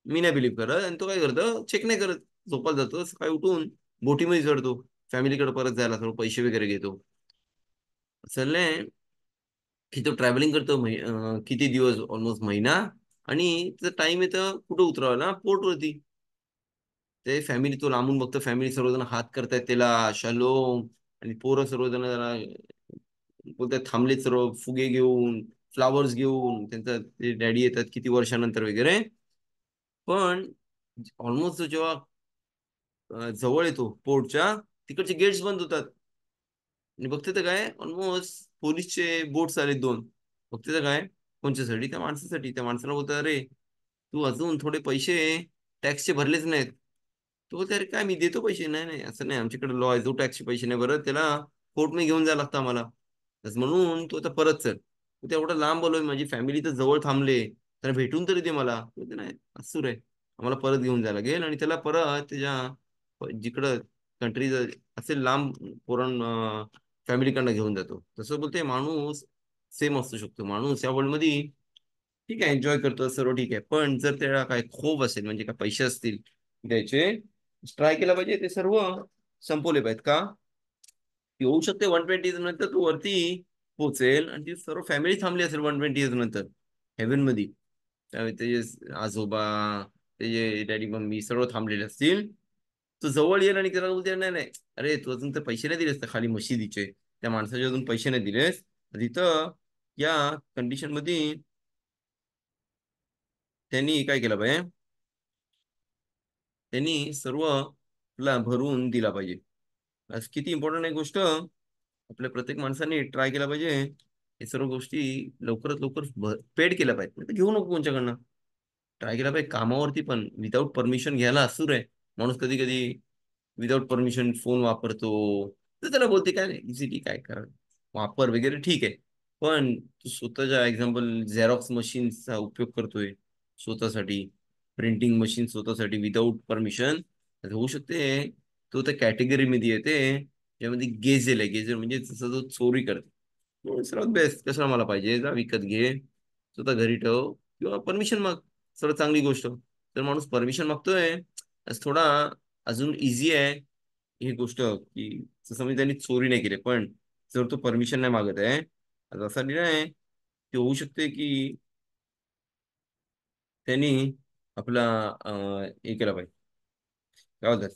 मी नाही बिलीव्ह करत. आणि तो काय करतो, चेक नाही करत, झोपायला जातो, सकाळी उठून बोटीमध्ये चढतो, फॅमिलीकडे परत जायला थोडं पैसे वगैरे घेतो. असं नाही की तो ट्रॅव्हलिंग करतो किती दिवस, ऑलमोस्ट महिना, आणि त्याचा टाइम येतं कुठं उतरवायला, पोर्टवरती. ते फॅमिली तो लांबून बघतो, फॅमिली सर्वजण हात करतायत त्याला शालोम. आणि पोरं सर्वजण त्याला बोलतात, थांबलेत सर्व फुगे घेऊन, फ्लावर्स घेऊन. त्यांचा ते डॅडी येतात किती वर्षानंतर वगैरे. पण ऑलमोस्ट जेव्हा जवळ येतो पोर्टच्या, तिकडचे गेट्स बंद होतात. आणि बघते तर काय, ऑलमोस्ट पोलीसचे बोट्स आले दोन. बघते तर काय, कोणच्यासाठी, त्या माणसासाठी. त्या माणसाला बोलतात, अरे तू अजून थोडे पैसे टॅक्सचे भरलेच नाहीत. तो बोलते, अरे काय मी देतो पैसे. नाही नाही, असं नाही, आमच्याकडे लॉ आहे, जो टॅक्सचे पैसे नाही भरत त्याला कोर्टमध्ये घेऊन जायला लागतं आम्हाला. तसं म्हणून तो आता परत चल. तू तेवढं लांब बोलवय, माझी फॅमिली तर जवळ थांबले, त्याला भेटून तरी दे मला. बोलते, नाही असुर आहे, आम्हाला परत घेऊन जायला लागेल. आणि त्याला परत त्याच्या जिकडं कंट्री असेल लांब, पोरण फॅमिलीकडनं घेऊन जातो. तसं बोलते माणूस सेम असू शकतो. माणूस या वर्ल्डमध्ये ठीक आहे, एन्जॉय करतो सर्व ठीक आहे, पण जर त्याला काय खोप असेल, म्हणजे काय पैसे असतील द्यायचे, ट्राय केला पाहिजे ते सर्व संपवले पाहिजेत. का की होऊ शकते 120 नंतर तो वरती पोहोचेल आणि ती सर्व फॅमिली थांबली असेल 120 नंतर हेवन मध्ये. त्यावेळी त्याचे आजोबा, त्याचे डॅडी मम्मी सर्व थांबलेले असतील. तो जवळ येईल आणि त्याला बोलते, नाही नाही, अरे तू अजून तर पैसे नाही दिलेस तर खाली मशिदीचे, त्या माणसाचे अजून पैसे नाही दिलेस. तिथं या कंडिशन मध्ये त्यांनी काय केलं पाहिजे, त्यांनी सर्व ला भरून दिला पाहिजे. आज किती इम्पॉर्टंट आहे गोष्ट, आपल्या प्रत्येक माणसाने ट्राय केला पाहिजे. हे सर्व गोष्टी लवकरात लवकर पेड केल्या पाहिजेत. नाही तर घेऊ नको कोणच्याकडनं. ट्राय केला पाहिजे कामावरती पण विदाऊट परमिशन घ्यायला असूर आहे. माणूस कधी कधी विदाऊट परमिशन फोन वापरतो. तर त्याला बोलते काय नाही, इझिली काय कर, वापर वगैरे ठीक आहे. पण तू स्वतःच्या एक्झाम्पल झेरॉक्स मशीनचा उपयोग करतोय स्वतःसाठी, प्रिंटिंग मशीन स्वतःसाठी विदाऊट परमिशन, होऊ शकते तो त्या कॅटेगरीमध्ये येते ज्यामध्ये गेजेल आहे. गेजेल म्हणजे जसं जो चोरी करते. म्हणून सर्वात बेस्ट, कशाला मला पाहिजे, जा विकत घे, स्वतः घरी ठेव, किंवा परमिशन माग. सर्वात चांगली गोष्ट. तर माणूस परमिशन मागतोय, आज थोडा अजून इझी आहे ही गोष्ट, की जसं म्हणजे त्यांनी चोरी नाही केली, पण जर तो परमिशन नाही मागत आहे, आज असा निर्णय आहे की होऊ शकते की त्यांनी आपला हे केला पाहिजे, काय होतात,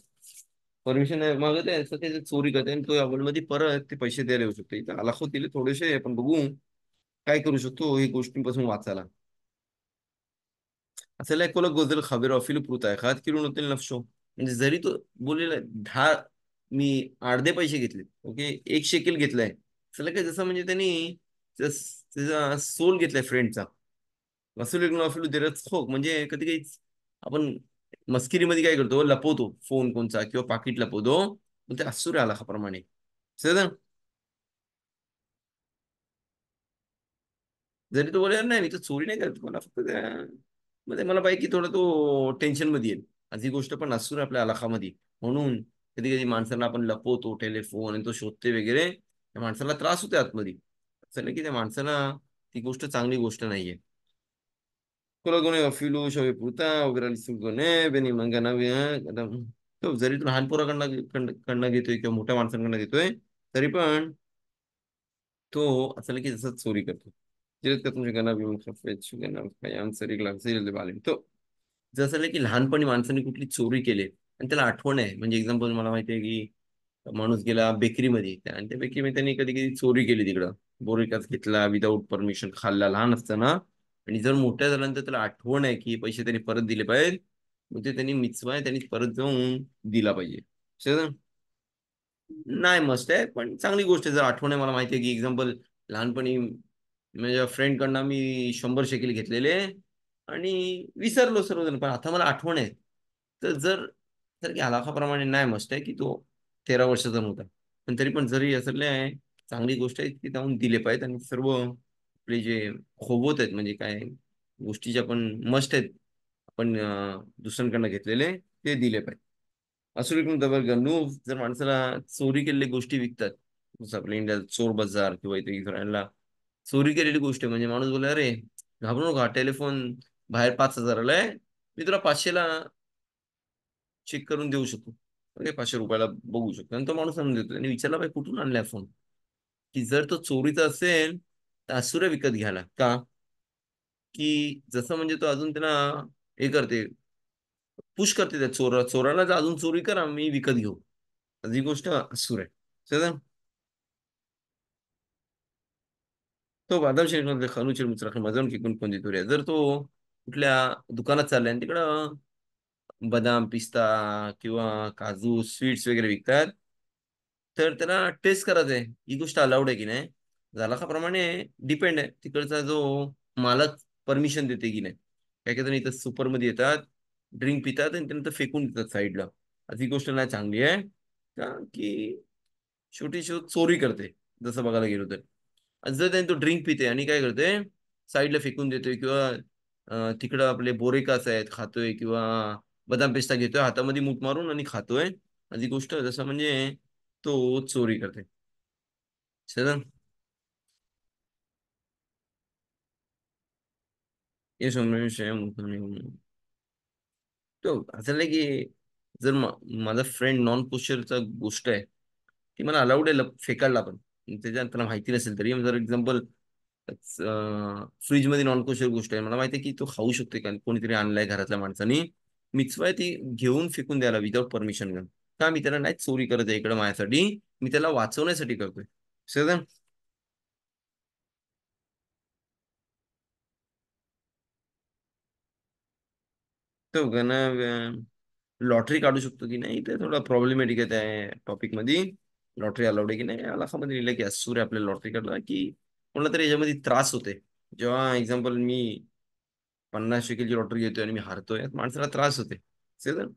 परमिशन मागत आहे तर ते चोरी करते आणि तो यामध्ये परत ते पैसे द्यायला येऊ शकतो. इथं आलाखो दिले थोडेसे, आपण बघू काय करू शकतो ही गोष्टींपासून वाचायला. Hacerle con los del Javier Filo Pruta, dejar que uno tenga show. म्हणजे जरी तो बोललेला 10, मी अर्धे पैसे घेतले, ओके, 1 शेकेल घेतलाय, चला काय, जसं म्हणजे त्यांनी त्याचा सोल घेतलाय फ्रेंडचा. वसुली अफिलू दिरच खोक, म्हणजे कधी काही आपण मस्किरीमध्ये काय करतो, लपवतो फोन कोणचा किंवा पाकिट लपवतो. मग ते अस्सूर आला प्रमाणे. जरी तो बोले नाही मी तर चोरी नाही करत, मला फक्त मध्ये मला पाहिजे की थोडं तो टेन्शन मध्ये येईल. आज ही गोष्ट पण असू आपल्या अलाखामध्ये. म्हणून कधी कधी माणसाला आपण लपवतो टेलिफोन आणि तो शोधते वगैरे, त्या माणसाला त्रास होते आतमध्ये. असं नाही की त्या माणसाला ती गोष्ट चांगली गोष्ट नाहीये. कोणी फिलू शोवे पुरता वगैरे बेनी मंगा नवी तो जरी तो लहान कडनं घेतोय किंवा मोठ्या माणसांकडनं घेतोय, तरी पण तो असं नाही की जसं चोरी करतो. Direct तुमच्या गणा बिमून खफेच गणा कायम सरी लागले बाले तो जसं नाही की लहानपणी माणसाने कुठली चोरी केली आणि त्याला आठवण आहे. म्हणजे एक्झाम्पल मला माहिती आहे की माणूस गेला बेकरीमध्ये, आणि त्या बेकरीमध्ये त्यांनी कधी कधी चोरी केली तिकडं, बोरिकाच घेतला विदाऊट परमिशन, खाल्ला लहान असताना. आणि जर मोठ्या झाल्यानंतर त्याला आठवण आहे की पैसे त्यांनी परत दिले पाहिजे, मग ते त्यांनी मिचवाय त्यांनी परत जाऊन दिला पाहिजे. समजलं? नाही मस्त आहे, पण चांगली गोष्ट आहे जर आठवण आहे. मला माहिती आहे की एक्झाम्पल लहानपणी माझ्या फ्रेंड कडनं मी 100 शेकेल घेतलेले आणि विसरलो सर्वजण, पण आता मला आठवण आहे. तर जर तर की आलाखाप्रमाणे नाही, मस्त आहे की तो 13 वर्षाचा नव्हता, पण तरी पण जरी असले आहे, चांगली गोष्ट आहे की जाऊन दिले पाहिजेत. आणि सर्व आपले जे खोबत आहेत, म्हणजे काय गोष्टी ज्या आपण मस्ट आहेत, आपण दुसऱ्यांकडनं घेतलेले, ते दिले पाहिजे. असं विकून दबर गणू, जर माणसाला चोरी केलेली गोष्टी विकतात, जसं आपल्या इंडियात चोर बाजार किंवा इथे इस्रायलला चोरी केलेली गोष्ट आहे, म्हणजे माणूस बोला, अरे घाबरू नका, टेलिफोन बाहेर 5,000 आहे, मी तुला 500ला चेक करून देऊ शकतो. ओके, 500 रुपयाला बघू शकतो. आणि तो माणूस आणून देतो आणि विचारला पाहिजे कुठून आणलाय फोन. की जर तो चोरीचा असेल तर असुरे विकत घ्यायला का, की जसं म्हणजे तो अजून त्यांना हे करते, पुश करते त्या चोराला जर अजून चोरी करा मी विकत घेऊ. तर ही गोष्ट असूर आहे. समजलं? तो बादाम शेरीमध्ये खनुचे मुचराख मजाऊन की कोणती तुरी आहे. जर तो कुठल्या दुकानात चाललाय आणि तिकडं बदाम पिस्ता किंवा काजू स्वीट्स वगैरे विकतात, तर त्यांना टेस्ट करायचं आहे. ही गोष्ट अलाउड आहे की नाही, प्रमाणे डिपेंड आहे तिकडचा जो मालक परमिशन देते की नाही. काय काय जण इथं सुपरमध्ये येतात, ड्रिंक पितात आणि त्यानंतर फेकून देतात साईडला. ही गोष्ट नाही चांगली आहे, का की शेवटी चोरी करते. जसं बघायला गेलो तर जर त्याने तो ड्रिंक पिते आणि काय करते, साईडला फेकून देतोय किंवा तिकडं आपले बोरेकास आहेत खातोय किंवा बदाम पिस्ता घेतोय हातामध्ये मूठ मारून आणि खातोय. आणि ती गोष्ट जसं म्हणजे तो चोरी करते. सर हे समजून तो असं नाही की जर माझा फ्रेंड नॉन कोशरचा गोष्ट आहे ती मला अलाउड आहे फेकायला पण त्याच्यात त्याला माहिती नसेल तरी जर एक्झाम्पल फ्रीज मध्ये नॉन कोशर गोष्ट आहे मला माहिती आहे की तो खाऊ शकते कारण कोणीतरी आणलाय घरातल्या माणसानी मिचवाय ती घेऊन फेकून द्यायला विदाउट परमिशन घेऊन का मी त्याला नाही चोरी करत आहे इकडे माझ्यासाठी मी त्याला वाचवण्यासाठी करतोय समजलं? तो गण लॉटरी काढू शकतो की नाही ते थोडा प्रॉब्लेमॅटिक आहे त्या टॉपिक मध्ये लॉटरी अलाउड आहे की नाही मध्ये लिहिलं की सूर्य आपल्याला लॉटरी काढला की कोणाला तरी याच्यामध्ये त्रास होते जेव्हा एक्झाम्पल मी 50 शेकलची लॉटरी घेतोय आणि मी हारतोय माणसाला त्रास होते समजलं?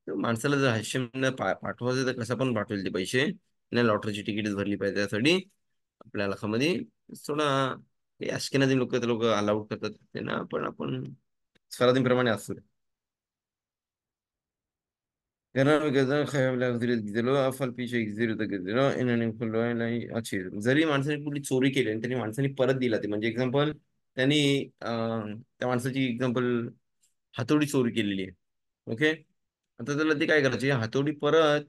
तर माणसाला जर हशेम पाठवायचं तर कसं पण पाठवेल ते पैसे नाही लॉटरीची तिकीटच भरली पाहिजे त्यासाठी आपल्या लाखामध्ये थोडा हे अश्केनाझी लोक अलाउड करतात त्यांना पण आपण प्रमाणे असतो अच्छे जरी माणसाने कुठली चोरी केली आणि त्यांनी माणसाने परत दिला ते म्हणजे एक्झाम्पल त्यांनी त्या माणसाची एक्झाम्पल हातोडी चोरी केलेली आहे ओके आता त्याला ते काय करायचे हातोडी परत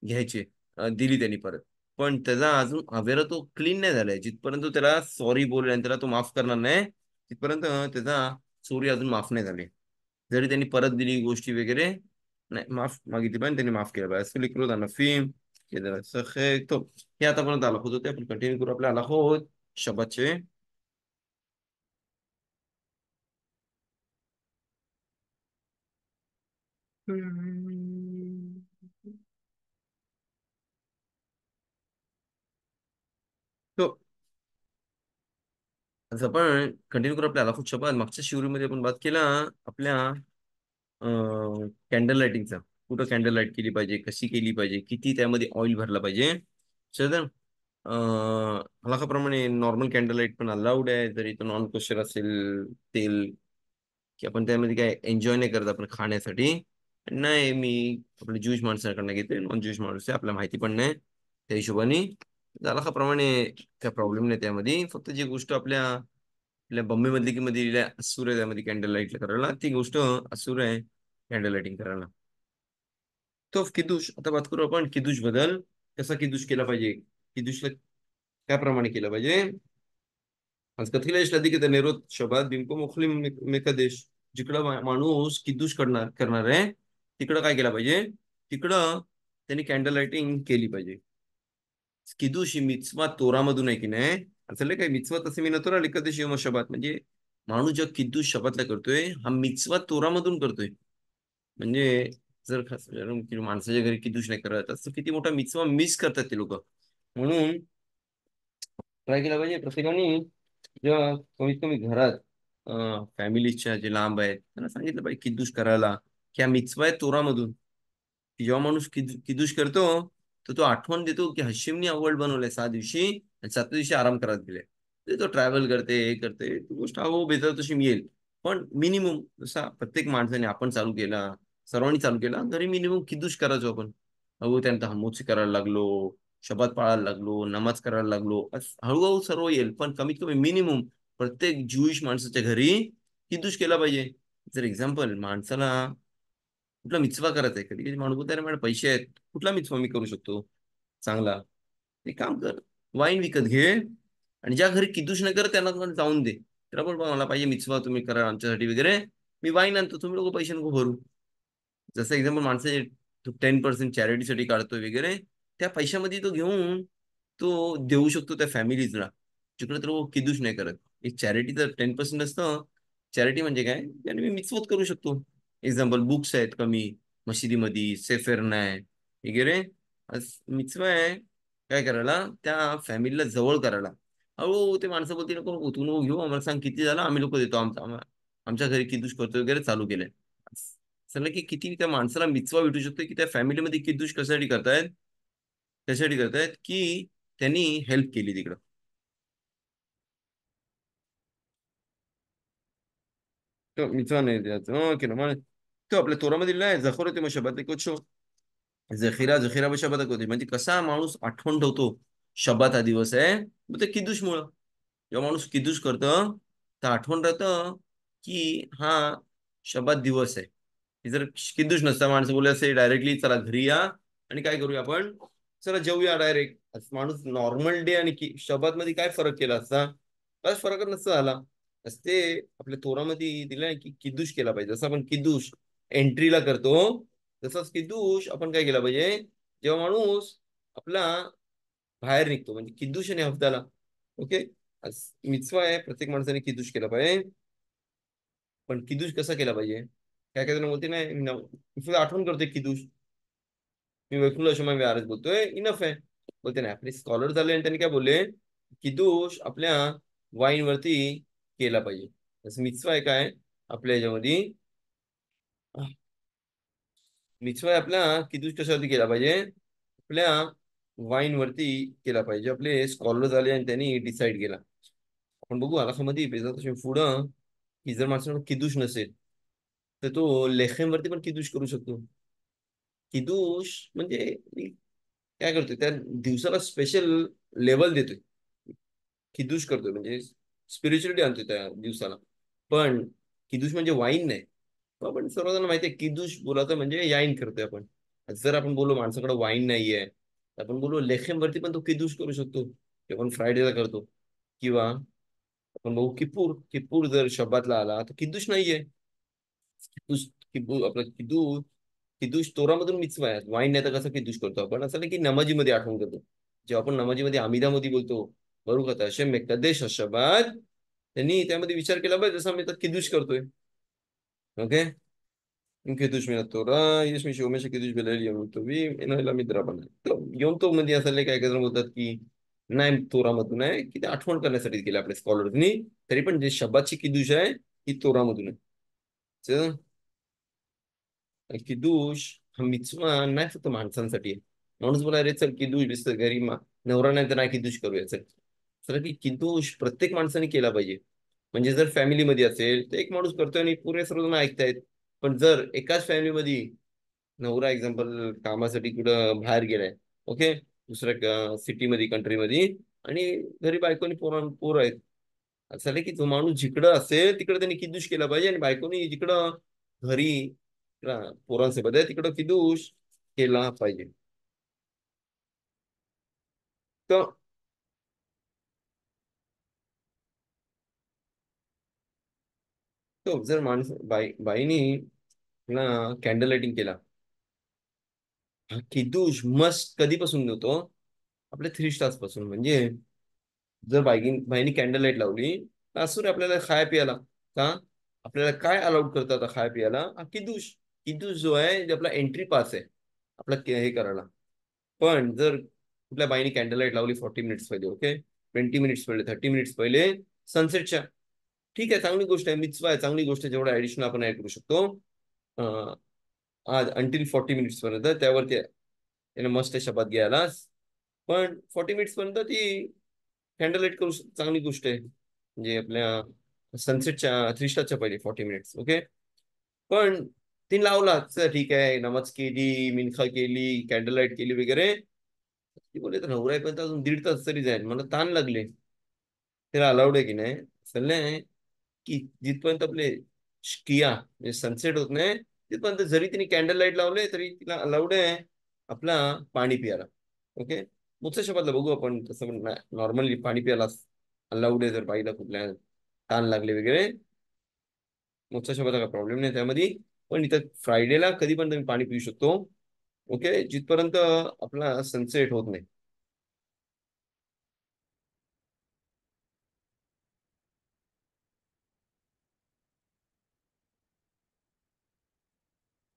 घ्यायची दिली त्यांनी परत पण त्याचा अजून अवेअर तो क्लीन नाही झालाय जिथपर्यंत त्याला सॉरी बोलेल आणि त्याला तो माफ करणार नाही तिथपर्यंत त्याचा चोरी अजून माफ नाही झाली जरी त्यांनी परत दिली गोष्टी वगैरे नाही माफ मागितली पण त्यांनी माफ केलं पाहिजे लिखलो त्यांना फिल्म तो हे आतापर्यंत आला होतो ते आपण कंटिन्यू करू आपल्या आला होत शबाचे तो आज आपण कंटिन्यू करू आपल्या आलाखोत शबाद मागच्या शिवरीमध्ये आपण बात केला आपल्या कॅन्डल लाइटिंगचा कुठं कॅन्डल लाईट केली पाहिजे कशी केली पाहिजे किती त्यामध्ये ऑइल भरला पाहिजे सर हलाखाप्रमाणे नॉर्मल कॅन्डल लाईट पण अलाउड आहे जरी तो नॉन कोशर असेल तेल की आपण त्यामध्ये काय एन्जॉय नाही करत आपण खाण्यासाठी नाही मी आपल्या ज्यूश माणसाकडनं घेते नॉन ज्यूश माणूस आहे आपल्याला माहिती पण नाही त्या हिशोबाने प्रमाणे काय प्रॉब्लेम नाही त्यामध्ये फक्त जी गोष्ट आपल्या बॉम्बे मधली की मध्ये लिहिल्या असूर आहे त्यामध्ये कॅन्डल लाईट करायला ती गोष्ट असूर आहे कॅन्डल लाइटिंग करायला तो किदुश आता बात करू आपण किदुश बद्दल कसा किदुश केला पाहिजे किदुशला त्याप्रमाणे केलं पाहिजे आज कथीला इश्लादी की नेरोत शबाद बिंको मुखलिम मेकादेश जिकडं माणूस किद्दूश करणार आहे तिकडं काय केलं पाहिजे तिकडं त्यांनी कॅन्डल लाइटिंग केली पाहिजे किदुश ही मिtzवा तोरामधून आहे की नाही असं काही मिtzवा तसे मी नतो राहिली कधी शिवम शबात म्हणजे माणूस जेव्हा किद्दूश शबातला करतोय हा मिtzवा तोरामधून करतोय म्हणजे जर माणसाच्या घरी किदुश नाही करत असं किती मोठा मिtzवा मिस करतात ते लोक म्हणून ट्राय केला पाहिजे प्रत्येकाने जेव्हा कमीत कमी घरात फॅमिलीच्या जे लांब आहेत त्यांना सांगितलं पाहिजे किद्दूश करायला की हा मिtzवा आहे तोरामधून की जेव्हा माणूस किदुश करतो तर तो आठवण देतो की हशिमनी वर्ल्ड बनवलंय 6 दिवशी आणि 7व्या दिवशी आराम करत गेले ते तो ट्रॅव्हल करते हे करते ती गोष्ट हो बेतर तशी मिळेल पण मिनिमम जसा प्रत्येक माणसाने आपण चालू केला सर्वांनी चालू केला घरी मिनिमम किदुश करायचो आपण अहो त्यानंतर हमोची करायला लागलो शबात पाळायला लागलो नमाज करायला लागलो हळूहळू सर्व येईल पण कमीत कमी मिनिमम प्रत्येक ज्यूइश माणसाच्या घरी किदुश केला पाहिजे जर एक्झाम्पल माणसाला कुठला मिचवा करायचा आहे कधी कधी माणूस बोलतो, "अरे माझ्याकडे पैसे आहेत कुठला मिचवा मी करू शकतो चांगला एक काम कर वाईन विकत घे आणि ज्या घरी किदूश न कर त्यांना जाऊन दे त्याला बोल "बा, मला पाहिजे मिचवा तुम्ही करा आमच्यासाठी वगैरे. मी वाईन आणतो तुम्ही लोक पैसे नको भरू. जसं एक्झाम्पल माणसं तो 10% चॅरिटीसाठी काढतोय वगैरे, त्या पैशामध्ये तो घेऊन तो देऊ शकतो त्या फॅमिलीजला, जिकडे तो किदूश नाही करत. एक चॅरिटी तर 10% असतं. चॅरिटी म्हणजे काय, त्याने मी मिचवत करू शकतो. एक्झाम्पल बुक्स आहेत कमी मशिदीमध्ये, सेफेर नाही वगैरे. मिचवा आहे काय करायला, त्या फॅमिलीला जवळ करायला. अहो ते माणसं बोलते नको नको, तू नको घेऊ, आम्हाला सांग किती झाला, आम्ही लोक देतो. आमच्या घरी किदूश करतो वगैरे चालू केलंय. असं की किती त्या माणसाला मिचवा भेटू शकतो, की त्या फॅमिलीमध्ये किदूश कशासाठी करतायत, त्यासाठी करतायत की त्यांनी हेल्प केली तिकडं. तो मिचवा नाही द्यायचं ओके ना मग. तो आपल्या तोरामध्ये नाही जखोर होते मग शब्दात कुछ जखिरा जखिरा शब्दात होते, म्हणजे कसा माणूस आठवण ठेवतो शब्दात हा दिवस आहे, मग ते किदूश मुळे. जेव्हा माणूस किदूश करतं तर आठवण राहतं की हा शब्दात दिवस आहे. हे जर किदूश नसता, माणसं बोलले असे डायरेक्टली चला घरी या आणि काय करूया आपण, चला जेऊया डायरेक्ट, माणूस नॉर्मल डे आणि शब्दात मध्ये काय फरक केला असता, काय फरकच नसता झाला. ते आपल्या तोरामध्ये दिलंय की किद्दूश केला पाहिजे. जसं आपण किद्दूश एंट्रीला करतो, तसंच किद्दूश आपण काय केला पाहिजे जेव्हा माणूस आपला बाहेर निघतो, म्हणजे किद्दूश आणि हफ्त्याला. ओके. मिtzवा आहे प्रत्येक माणसाने किद्दूश केला पाहिजे. पण किद्दूश कसा केला पाहिजे, काय काय जण बोलते नाही मी तुला आठवण करतोय किद्दूश, मी वैकुंठ शमा मी आरच बोलतोय इनफ आहे. बोलते नाही, आपले स्कॉलर झाले आणि त्यांनी काय बोलले किद्दूश आपल्या वाईन वरती केला पाहिजे. जसं मिtzवा आहे काय आपल्या ह्याच्यामध्ये, मिtzवा आहे आपला किद्दूश कशावरती केला पाहिजे, आपल्या वाईन वरती केला पाहिजे. आपले स्कॉलर झाले आणि त्यांनी डिसाईड केला. आपण बघू आलाखामध्ये पुढं की जर माणसाला किद्दूश नसेल तर तो लेखेम वरती पण किद्दूश करू शकतो. किद्दूश म्हणजे मी काय करतोय त्या दिवसाला स्पेशल लेवल देतोय, किद्दूश करतोय म्हणजे स्पिरिच्युअलिटी आणतोय त्या दिवसाला. पण किद्दूश म्हणजे वाईन नाही. आपण सर्वजण माहिती आहे किद्दूश बोलायचं म्हणजे याईन करतोय आपण. जर आपण बोललो माणसाकडे वाईन नाहीये तर आपण बोललो लेखेम वरती पण तो किद्दूश करू शकतो, ते आपण फ्रायडेला करतो. किंवा आपण बघू किप्पूर, किप्पूर जर शब्दातला आला तर किद्दूश नाहीये. किद्दूश किब्बू आपलं किद्दूश, किद्दूश तोरामधून मिtzवा आहे. वाईन नाही तर कसं किद्दूश करतो आपण, असं नाही की नमाजीमध्ये आठवण करतो. जेव्हा आपण नमाजीमध्ये आमिदामध्ये बोलतो बरोबर का असे मेकदेश शब्द, त्यांनी त्यामध्ये विचार केला पाहिजे जसं आम्ही तर किद्दूश करतोय. ओके. קידוש מן התורה, יש מי שאומר שקידוש בליל יום טובים אינו אלא מדרבנן. טוב, יום טוב मध्ये असं काय काय जण बोलतात की नाही तोरामधून आहे, की ते आठवण करण्यासाठी केलं आपल्या स्कॉलरनी. तरी पण जे शब्दाची किदुश आहे ही तोरामधून आहे. च- किदुश हा मिtzवा नाही फक्त माणसांसाठी आहे. माणूस बोला रे चल किदुश दिसतं घरी नवरा नाही तर नाही किदुश करूया चल. चला की किदुश प्रत्येक माणसाने केला पाहिजे. म्हणजे जर फॅमिलीमध्ये असेल तर एक माणूस करतोय आणि पुरे सर्वजण ऐकतायत. पण जर एकाच फॅमिलीमध्ये नवरा एक्झाम्पल कामासाठी कुठं बाहेर गेलाय, ओके, दुसऱ्या सिटीमध्ये कंट्रीमध्ये, आणि घरी बायकोनी पोर आहेत, असं झालं की जो माणूस जिकडं असेल तिकडे त्यांनी किद्दूश केला पाहिजे, आणि बायकोनी जिकडं घरी पोरांसोबत आहे तिकडं किद्दूश केला पाहिजे. तर तो जर माणूस बाईनी कॅन्डल लाइटिंग केला, हा किद्दूश मस्त कधीपासून होतो, आपल्या 3 स्टार्स पासून. म्हणजे जर बाईनी कॅन्डल लाईट लावली तर असू रे आपल्याला खाय प्यायला का, आपल्याला काय अलाउड करतात खाय प्यायला, हा किद्दूश. किद्दूश जो आहे जे आपला एंट्री पास आहे आपला हे करायला. पण जर कुठल्या बाईने कॅन्डल लाईट लावली 40 मिनिट्स पहिले, ओके, 20 मिनिट्स पहिले, 30 मिनिट्स पहिले सनसेटच्या, ठीक आहे चांगली गोष्ट आहे, मिtzवा आहे, चांगली गोष्ट आहे, जेवढं ऍडिशन आपण ऍड करू शकतो. अं, आज अंटील 40 मिनिट्स पर्यंत त्यावरती त्याने मस्त शपथ घ्यायला. पण 40 मिनिट्स पर्यंत ती कॅन्डल लाईट करू चांगली गोष्ट आहे, म्हणजे आपल्या सनसेटच्या 3 स्टारच्या पहिले 40 मिनिट्स, ओके. पण ती लावला चल ठीक आहे, नमाज केली, मिनखा केली, कॅन्डल लाईट केली वगैरे, ती बोलले तर नवराईपर्यंत अजून 1.5 तास तरी जाईल, मला ताण लागले. त्याला अलाउड आहे की नाही, असं नाही की जिथपर्यंत आपले किया म्हणजे सनसेट होत नाही तिथपर्यंत जरी तिने कॅन्डल लाईट लावले तरी तिला अलाउड आहे आपला पाणी प्यायला. ओके. मुख्य शब्दातलं बघू आपण, तसं पण नॉर्मली पाणी प्यायला अलाउड आहे जर बाईला कुठल्या. ताण लागले वगैरे, मोठ्या शब्दाचा काही प्रॉब्लेम नाही त्यामध्ये. पण इथं फ्रायडेला कधी पण तुम्ही पाणी पिऊ शकतो. ओके, जिथपर्यंत आपला सनसेट होत नाही.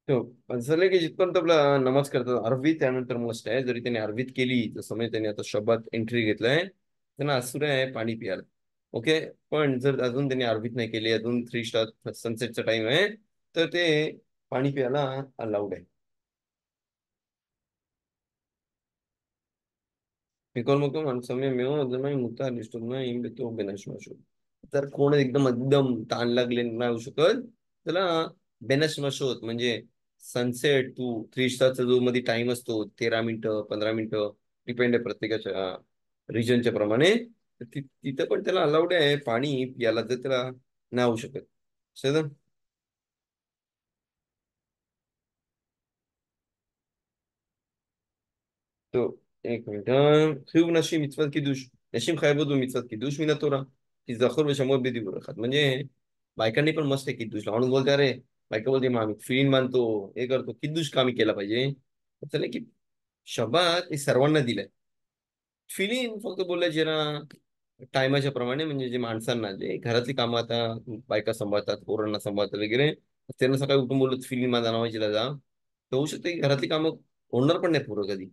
तो पण झालं की जिथपर्यंत आपला नमाज करतात अरबी, त्यानंतर मस्त आहे. जरी त्याने अरबीत केली जसं म्हणजे त्याने आता शब्दात एंट्री घेतलाय, त्यांना असुर आहे पाणी प्यायला. ओके. पण जर अजून त्यांनी अरबीत नाही केली, अजून 3 स्टार सनसेटचा टाइम आहे, तर ते पाणी प्यायला अलाउड आहे. Económico माणसाने मिळून नाही मुद्दा दिसतो नाही तो बेनश मशो. तर कोण एकदम एकदम ताण लागले नाही होऊ शकत त्याला. बेनश मशोत म्हणजे सनसेट टू 3 स्टारचा जो मध्ये टाइम असतो, 13 मिनिटं 15 मिनिटं, डिपेंड आहे प्रत्येकाच्या रिजनच्या प्रमाणे. तर तिथं पण त्याला अलाउड आहे पाणी प्यायला, जर त्याला नाही होऊ शकत. समजलं? तो एक मिनिट. חיוב נשים מצוות קידוש. נשים חייבות במצוות קידוש מן התורה. כי זכור ושמור בדיבור אחד. म्हणजे बायकांनी पण मस्त आहे किद्दूश. माणूस बोलते अरे, बायका बोलते मग आम्ही फिन बांधतो, हे करतो, किद्दूश का आम्ही केला पाहिजे. त्याला की शबात हे सर्वांना दिलंय. फिलिंग फक्त बोलायचे ना टायमाच्या प्रमाणे, म्हणजे जे माणसांना जे घरातली कामं आता बायका सांभाळतात, पोरांना सांभाळतात वगैरे, त्यांना सकाळी उठून बोलत फिलिंग माझा नावायची जा, तर होऊ शकते की घरातली कामं होणार पण नाही पोरं कधी.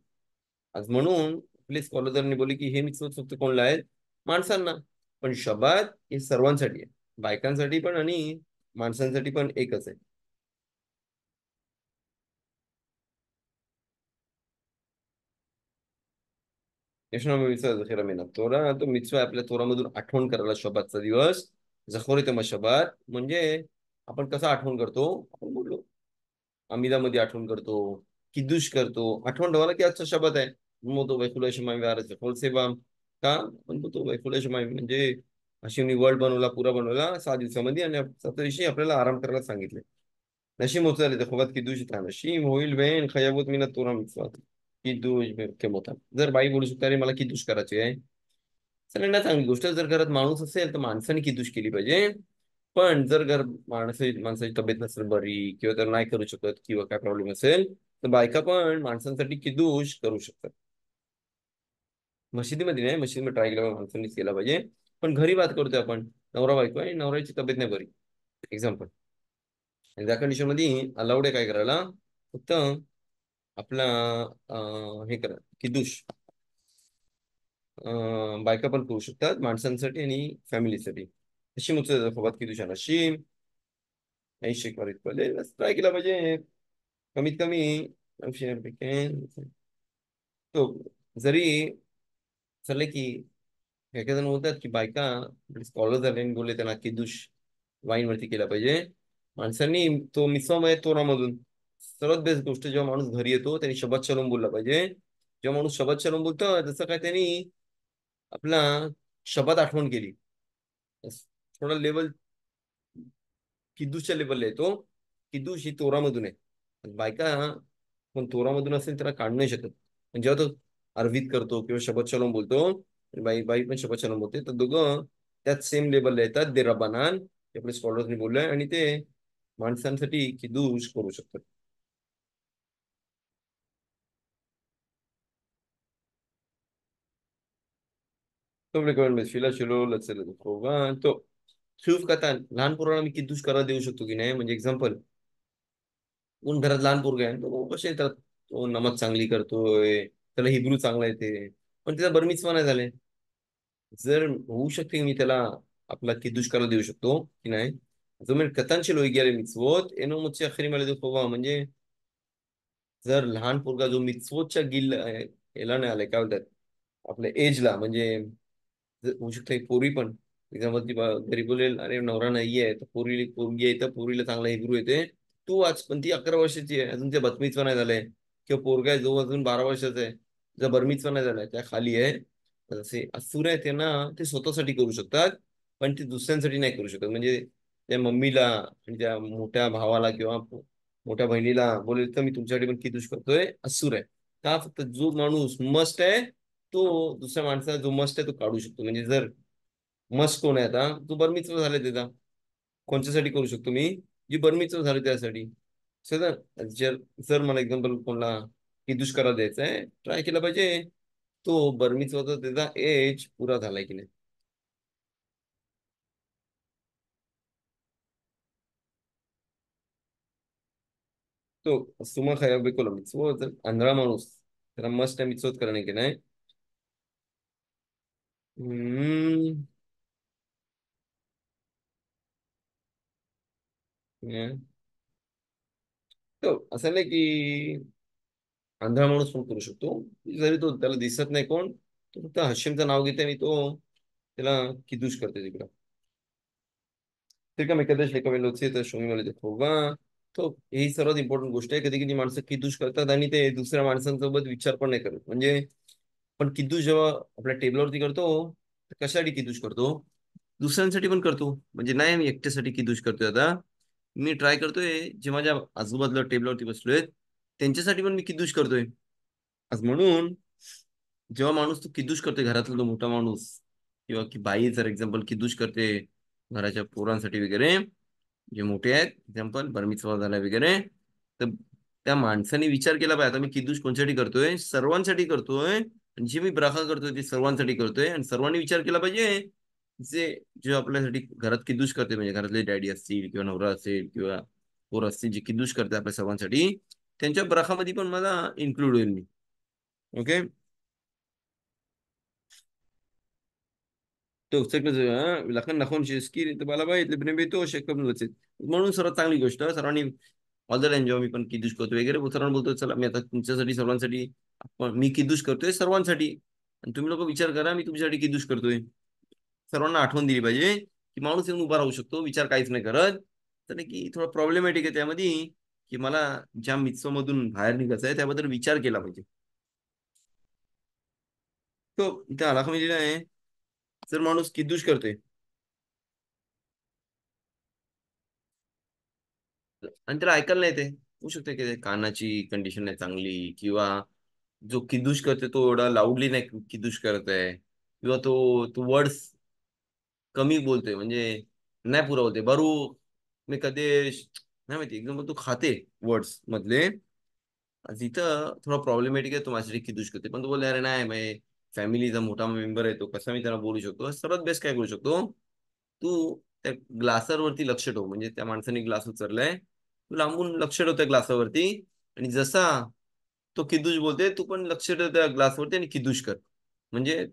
आज म्हणून आपले स्कॉलरनी बोलले की हे मिक्स फक्त कोणला आहेत, माणसांना. पण शबात हे सर्वांसाठी आहे, बायकांसाठी पण आणि माणसांसाठी पण एकच आहे. यशना मिळचा जखीरा मेना तोरा, तो मिtzवा आहे आपल्या तोरामधून आठवण करायला शबातचा दिवस. जखोर येते मग शबात म्हणजे आपण कसं आठवण करतो, आपण बोललो आमिदामध्ये आठवण करतो, किद्दूश करतो, आठवण ठेवायला की आजचा शबात आहे. मग तो वैकुल शमाई वाराचा खोलसेवा का पण तो वैकुल शमाई म्हणजे अशी वर्ल्ड बनवला, पुरा बनवला 6 दिवसामध्ये, आणि 7व्या दिवशी आपल्याला आराम करायला सांगितले. नशीम होत झाले तर खोबात किद्दूश येतात, नशीम होईल बेन खयाबूत मीना तोरा मिtzवा किद्दूश केमोता. जर बाई बोलू शकता अरे मला किद्दूश करायचे आहे, सगळ्यांना चांगली गोष्ट. जर घरात माणूस असेल तर माणसाने किद्दूश केली पाहिजे. पण जर घर माणसाची तब्येत नसेल बरी, किंवा तर नाही करू शकत, किंवा काय प्रॉब्लेम असेल, तर बायका पण माणसांसाठी किद्दूश करू शकतात. मशिदीमध्ये नाही, मशिदीमध्ये ट्राय केला माणसांनीच केला पाहिजे. पण घरी बात करतोय आपण, नवरा बायको आहे, नवऱ्याची तब्येत नाही बरी, एक्झाम्पल, आणि त्या कंडिशन मध्ये अलाउड आहे काय करायला, फक्त आपला हे करा किद्दूश. बायका पण करू शकतात माणसांसाठी आणि फॅमिलीसाठी. अशी मग सोबत किद्दूश अशी नाही शिकवायला पहिले ट्राय केला पाहिजे, कमीत कमी 900 तो. जरी चालले की काही जण बोलतात की बायका स्कॉलर झाले आणि बोलले त्यांना किद्दूश वाईन वरती केला पाहिजे. माणसांनी तो मिसम आहे तोरामधून सर्वात बेस्ट गोष्ट, जेव्हा माणूस घरी येतो त्यांनी शबत शलोम बोलला पाहिजे. जेव्हा माणूस शबत शलोम बोलतो जसं काय त्यांनी आपला शबत आठवण केली, थोडा लेवल किद्दूशच्या लेवलला येतो. किद्दूश ही तोरामधून आहे. बायका पण तोरामधून असेल त्याला काढू नाही शकत. पण जेव्हा तो अरवीत करतो किंवा शबत शलोम बोलतो, आणि बाई बाई पण शबत शलोम बोलते, तर दोघं त्याच सेम लेवलला येतात. दे रबानान ते आपले स्कॉलर्सनी बोललोय, आणि ते माणसांसाठी किद्दूश करू शकतात. तो रिकमेंड शिला शिलो लचल तो शिव कथा लहान पोराला मी किद्दूश करायला देऊ शकतो की नाही. म्हणजे एक्झाम्पल, कोण घरात लहान पोरगा आहे तो कसे येतात, तो नमाज चांगली करतोय, त्याला हिब्रू चांगला येते, पण त्याचा बरमिचवा नाही झाले. जर होऊ शकते मी त्याला आपला किद्दूश करायला देऊ शकतो की नाही. जो मी कथांचे लोक गेले मिtzvot एनो मुच्चे अखरी मला देतो म्हणजे जर लहान पोरगा जो मिtzvotच्या याला नाही आलाय, काय बोलतात आपल्या एजला, म्हणजे होऊ शकते पोरी पण एक्झाम्पल ती घरी बोलेल अरे नवरा नाहीये, तर पोरगी आहे तर पोरीला चांगला हिब्रू येते. तू आज पण ती 11 वर्षाची आहे, अजून ते बतमीचवा नाही झालंय, किंवा पोरगा आहे जो अजून 12 वर्षाचा आहे, जर बरमीचवा नाही झालाय, त्या खाली आहे. तर असे असूर आहे त्यांना ते स्वतःसाठी करू शकतात, पण ते दुसऱ्यांसाठी नाही करू शकत. म्हणजे त्या मम्मीला आणि त्या मोठ्या भावाला किंवा मोठ्या बहिणीला बोलेल तर मी तुमच्यासाठी पण किदूश करतोय, असूर आहे. का फक्त जो माणूस मस्ट आहे तो दुसऱ्या माणसाला जो मस्त आहे तो काढू शकतो. म्हणजे जर मस्ट कोण आहे आता? तू बरमित्व झाले त्याचा. कोणच्यासाठी करू शकतो मी? जी बरमित्व झाले त्यासाठी. सर, जर जर मला एक्झाम्पल कोणाला किदुश करायला द्यायचा आहे, ट्राय केला पाहिजे तो बरमित्वाचा त्याचा एज पुरा झालाय की नाही. तो सुमा खाया बिलकुल मित्व जर आंधळा माणूस त्याला मस्ट आहे मित्वत करणे की नाही. हम्म, हम्म. तो असं नाही की आंधळा माणूस पण करू शकतो. जरी तो त्याला दिसत नाही कोण, तो फक्त हशिमचं नाव घेते आणि तो त्याला किदुश करते तिकडं. ते का मेकदेश लेका वेलोचे तर शोमी वाले होगा. तो ही सर्वात इम्पॉर्टंट गोष्ट आहे. कधी कधी माणसं किदुश करतात आणि ते दुसऱ्या माणसांसोबत विचार पण नाही करत. म्हणजे पण किदुश जेव्हा आपल्या टेबलवरती करतो, तर कशासाठी किदुश करतो? दुसऱ्यांसाठी पण करतो. म्हणजे नाही मी एकट्यासाठी किदुश करतोय आता. मी ट्राय करतोय जे माझ्या आजूबाजूला टेबलवरती बसलोय त्यांच्यासाठी पण मी किदुश करतोय. आज म्हणून जेव्हा माणूस तो किदुश करतोय, घरातला तो मोठा माणूस किंवा की बाई जर एक्झाम्पल किदुश करते घराच्या पोरांसाठी वगैरे, जे मोठे आहेत एक्झाम्पल बरमितवा झाला वगैरे, तर त्या माणसाने विचार केला पाहिजे आता मी किदुश कोणसाठी करतोय, सर्वांसाठी करतोय. आणि जी मी ब्राखा करतोय ती सर्वांसाठी करतोय आणि सर्वांनी विचार केला पाहिजे जे जे आपल्यासाठी घरात किदुश करते, म्हणजे घरातले डॅडी असतील किंवा नवरा असेल किंवा पोर असतील जे किदुश करते आपल्या सर्वांसाठी, त्यांच्या ब्राखामध्ये पण मला इन्क्लूड होईल मी. ओके. लखन नखून शेसकी तुम्हाला माहिती बेतो शेकम लचित. म्हणून सर्वात चांगली गोष्ट सर्वांनी ऑल द टाइम जेव्हा मी पण किदुश करतो वगैरे सर्वांना बोलतोय चला मी आता तुमच्यासाठी सर्वांसाठी मी किदुश करतोय सर्वांसाठी आणि तुम्ही लोक विचार करा मी तुमच्यासाठी किदुश करतोय. सर्वांना आठवण दिली पाहिजे की माणूस येऊन उभा राहू शकतो विचार काहीच नाही करत. तर की थोडं प्रॉब्लेमॅटिक आहे त्यामध्ये की मला ज्या मित्सो मधून बाहेर निघायचं आहे त्याबद्दल विचार केला पाहिजे. तो त्या हलाखा म्हणजे आहे जर माणूस किदुश करतोय आणि त्याला ऐकायला नाही येते, होऊ शकते की कानाची कंडिशन नाही चांगली किंवा जो किदुश करते तो एवढा लाऊडली नाही किदुश करत आहे किंवा तो तो वर्ड्स कमी बोलतोय म्हणजे नाही पुरा बोलते बरू मी कदेश नाही माहिती एकदम तो खाते वर्ड्स मधले. तिथं थोडा प्रॉब्लेमॅटिक आहे तो माझ्यासाठी किदुश करते पण तो बोलले अरे नाही माझ्या फॅमिलीचा मोठा मेंबर आहे तो कसा मी त्याला बोलू शकतो. सर्वात बेस्ट काय करू शकतो तू त्या ग्लासरवरती लक्ष ठेव म्हणजे त्या माणसाने ग्लास उचललाय तू लांबून लक्ष ठेव त्या ग्लासावरती आणि जसा तो किदुश बोलते तू पण लक्ष ठेव त्या ग्लासवरती आणि किदुश कर. म्हणजे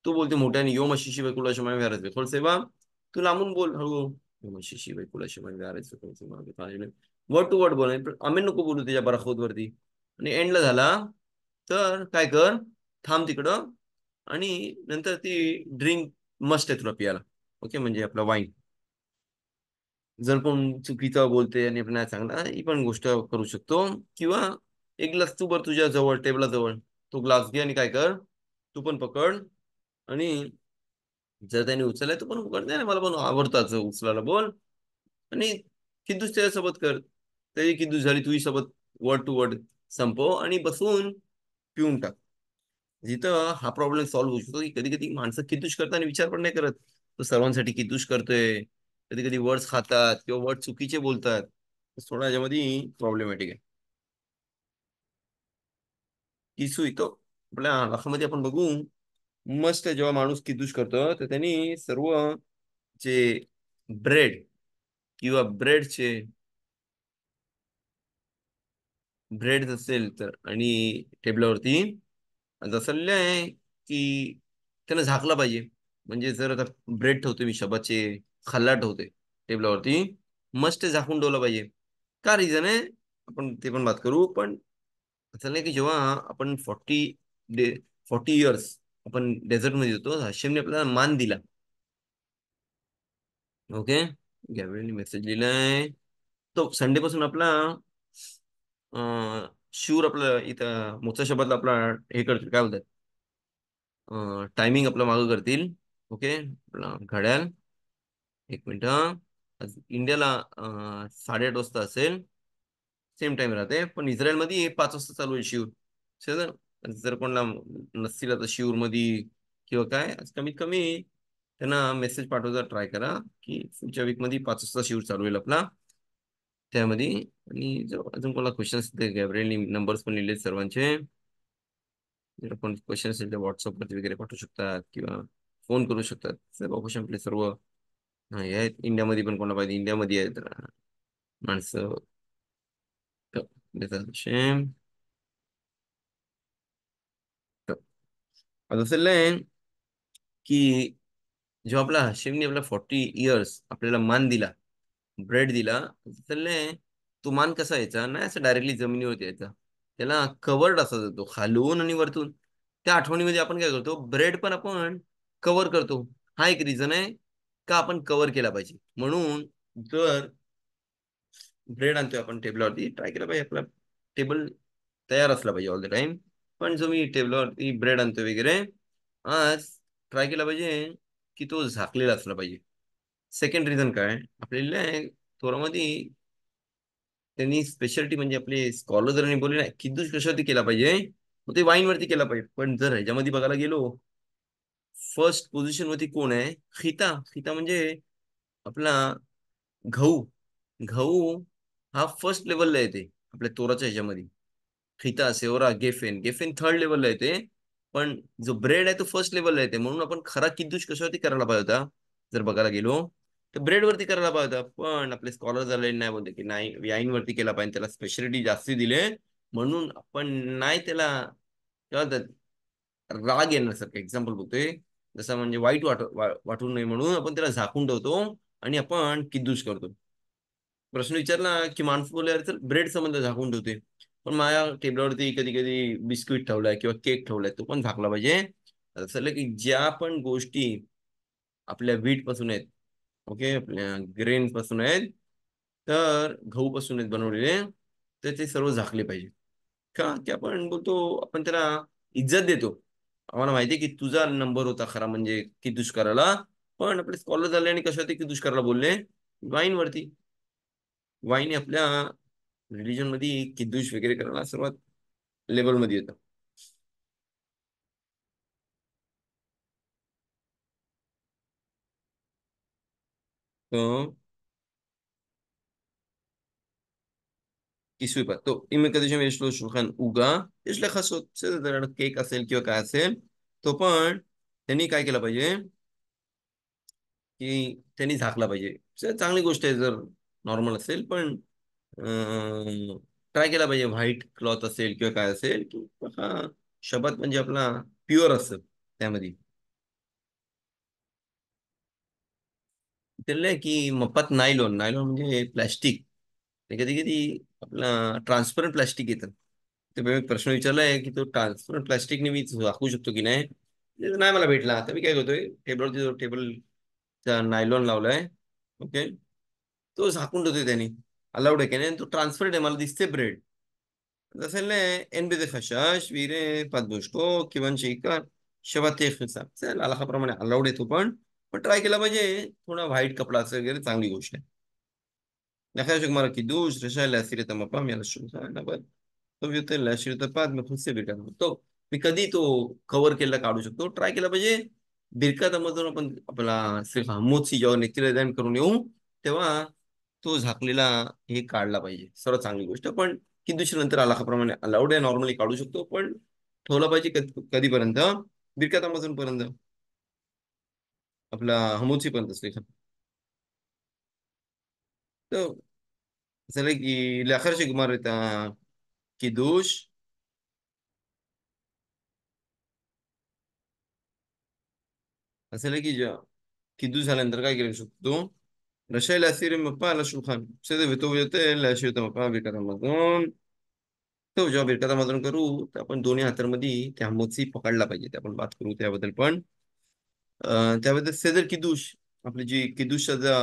तू बोलते मोठ्याने यो मशिशी वैकुला शमाय विहारायचे थोड सेवा तू लांबून बोल हळू यो मशिशी वैकुला शमाय विहारायचं वर्ड टू वर्ड बोल आम्ही नको बोलू त्याच्या बराखोद वरती. आणि एंडला झाला तर काय कर थांब तिकडं आणि नंतर ती ड्रिंक मस्ट आहे तुला पियाला. ओके म्हणजे आपला वाईन. जर कोण चुकीचं बोलते आणि आपण नाही चांगला ही पण गोष्ट करू शकतो किंवा एक ग्लास तू बर तुझ्या जवळ टेबला जवळ तो ग्लास घे आणि काय कर तू पण पकड आणि जर त्याने उचललाय तू पण पकड नाही मला पण आवडतं उचलायला बोल आणि किद्दूस त्याच्यासोबत कर त्याची किद्दूस झाली तुझी सोबत वर्ड टू वर्ड संपव आणि बसून पिऊन टाक. जिथं हा प्रॉब्लेम सॉल्व्ह होऊ शकतो की कधी कधी माणसं किद्दूश करताना विचार पण नाही करत तो सर्वांसाठी किद्दूश करतोय. कधी कधी वर्ड्स खातात किंवा वर्ड चुकीचे बोलतात थोडा याच्यामध्ये प्रॉब्लेमॅटिक आहे. किसू तो आपल्या आखामध्ये आपण बघू मस्त जेव्हा माणूस किद्दूश करतो तर त्यांनी सर्व जे ब्रेड किंवा ब्रेड असेल तर आणि टेबलावरती जसं लिहिलंय की त्यानं झाकला पाहिजे. म्हणजे जर आता ब्रेड ठेवतो मी शबाचे खाल्ला ठेवते टेबलावरती मस्त झाकून ठेवलं पाहिजे. का रिझन आहे आपण ते पण बात करू पण असं नाही की जेव्हा आपण 40 इयर्स आपण डेझर्टमध्ये होतो हशिमने आपल्याला मान दिला. ओके. गॅब्रिएलने मेसेज लिहिलाय तो संडे पासून आपला शूर आपलं इथं मोचा शब्दातला आपला हे करतील काय बोलतात टायमिंग आपलं मागं करतील. ओके आपला घड्याळ एक मिनिट आज इंडियाला 8:30 वाजता असेल सेम टाइम राहते पण इस्रायलमध्ये 5 वाजता चालू आहे शिवर. जर कोणाला नसतील आता शिवर मध्ये किंवा काय आज कमीत कमी त्यांना मेसेज पाठवता ट्राय करा की पुढच्या वीकमध्ये 5 वाजता शिफ्ट चालू होईल आपला त्यामध्ये. आणि अजून कोणाला क्वेश्चन्स गॅब्रिएलनी नंबर्स पण लिहिले सर्वांचे. जर आपण क्वेश्चन असेल तर व्हॉट्सअपवरती वगैरे पाठवू शकतात किंवा फोन करू शकतात. सर्व क्वेश्चन आपले सर्व हे आहेत. इंडियामध्ये पण कोणा पाहिजे इंडियामध्ये आहेत माणसं. देतात शेम. आता चाललंय की जो आपला हशिमने आपला 40 इयर्स आपल्याला मान दिला, ब्रेड दिला. चाललंय तो मान कसा यायचा नाही असं डायरेक्टली जमिनीवरती यायचा. त्याला कवर्ड असा जातो खालून आणि वरतून. त्या आठवणीमध्ये आपण काय करतो, ब्रेड पण आपण कव्हर करतो. हा एक रिझन आहे का आपण कव्हर केला पाहिजे. म्हणून जर ब्रेड आणतोय आपण टेबलवरती, ट्राय केला पाहिजे आपला टेबल तयार असला पाहिजे ऑल द टाइम. पण जो मी टेबलवरती ब्रेड आणतोय वगैरे आज ट्राय केला पाहिजे की तो झाकलेला असला पाहिजे. सेकंड रिझन काय आपल्याला थोरामध्ये त्यांनी स्पेशालिटी म्हणजे आपले स्कॉलर जरांनी बोलले नाही किद्दूस कशावरती केला पाहिजे, मग ते वाईन वरती केला पाहिजे. पण जर ह्याच्यामध्ये बघायला गेलो फर्स्ट पोझिशन वरती कोण आहे, खिता. खिता म्हणजे आपला गहू. गहू हा फर्स्ट लेवलला येते आपल्या तोराच्या ह्याच्यामध्ये. खिता, सेवरा, गेफेन. गेफेन थर्ड लेवलला येते. पण जो ब्रेड आहे तो फर्स्ट लेवलला येते. म्हणून आपण खरा किद्दूश कशावरती करायला पाहिजे होता जर बघायला गेलो तर ब्रेड वरती करायला पाहिजे होता. पण आपले स्कॉलर झाले नाही, बोलते की नाही वाईन वरती केला पाहिजे, त्याला स्पेशालिटी जास्ती दिले. म्हणून आपण नाही त्याला काय म्हणतात राग येण्यासारखं एक्झाम्पल बघतोय. जसं म्हणजे वाईट वाटू नये म्हणून आपण त्याला झाकून ठेवतो आणि आपण किद्दूश करतो. प्रश्न विचारला की माणूस बोलले अरे तर ब्रेड संबंध झाकून ठेवते. पण माझ्या टेबलावरती कधी कधी बिस्किट ठेवलाय किंवा केक ठेवलाय तो पण झाकला पाहिजे. असं की ज्या पण गोष्टी आपल्या व्हीट पासून आहेत, ओके, आपल्या ग्रेन पासून आहेत, तर गहू पासून आहेत बनवलेले, तर ते सर्व झाकले पाहिजे. का की आपण बोलतो आपण त्याला इज्जत देतो. आम्हाला माहिती आहे की तुझा नंबर होता खरा म्हणजे की दुष्काराला. पण आपले स्कॉलर झाले आणि कशावरती की दुष्काराला बोलले, वाईन वरती. वाईन आपल्या रिलीजन मध्ये किद्दूश वगैरे करायला सर्वात लेवल मध्ये येतं. तो כיסוי טוב, אם מקדשים יש לו שולחן עוגה, יש לכסות, בסדר, זה केक असेल किंवा काय असेल, तो पण त्यांनी काय केलं पाहिजे की त्यांनी झाकला पाहिजे. चांगली गोष्ट आहे जर नॉर्मल असेल. पण ट्राय केला पाहिजे व्हाईट क्लॉथ असेल किंवा काय असेल की हा शब्द म्हणजे आपला प्युअर असतं त्यामध्ये. त्याला की मपात नायलॉन. नायलॉन म्हणजे प्लॅस्टिक. कधी कधी आपला ट्रान्सपरंट प्लॅस्टिक येतं. ते मी एक प्रश्न विचारलाय की तो ट्रान्सपरंट प्लॅस्टिकने मी दाखवू शकतो की नाही. ते नाही मला भेटला. आता मी काय करतोय टेबलवरती जो टेबलचा नायलॉन लावलाय, ओके, तो झाकून ठेवतोय त्याने. अलाउड आहे की नाही, तो ट्रान्सपरंट आहे, मला दिसते ब्रेड. תעשה אין בזה חשש, ויראה פת בושתו, כיוון שעיקר שבת חיסה. בסדר, הלכה अलाउड येतो. पण ट्राय केला पाहिजे थोडा व्हाईट कपडा असेल वगैरे चांगली गोष्ट आहे. לאחר שגמר הקידוש, רשאי להסיר את המפה מעל השולחן, אבל טוב יותר להשאיר את הפת מחוץ לברכת המזון. तो मी कधी तो कव्हर केलेला काढू शकतो. ट्राय केला पाहिजे बिरकात अमधून आपण आपला सिर्फ मोची जेव्हा नेत्रीला करून येऊ तेव्हा तो झाकलेला हे काढला पाहिजे. सर्वात चांगली गोष्ट. पण की दुसऱ्या नंतर आलाखाप्रमाणे अलाउड आहे, नॉर्मली काढू शकतो. पण ठेवला पाहिजे कधीपर्यंत, बिरकात अमधून पर्यंत, आपला हमोची पर्यंत असते. तो झालं की לאחר שגמר את הקידוש, असं झालं की קידוש झाल्यानंतर काय करू शकतो, רשאי להסיר מפה על השולחן. בסדר, וטוב יותר להשאיר את המפה בברכת המזון. तो जेव्हा बिरकात माजून करू तर आपण दोन्ही हातांमध्ये त्या मोची पकडला पाहिजे. ते आपण बात करू त्याबद्दल. पण त्याबद्दल सेदर किदुश आपली जी किदुशचा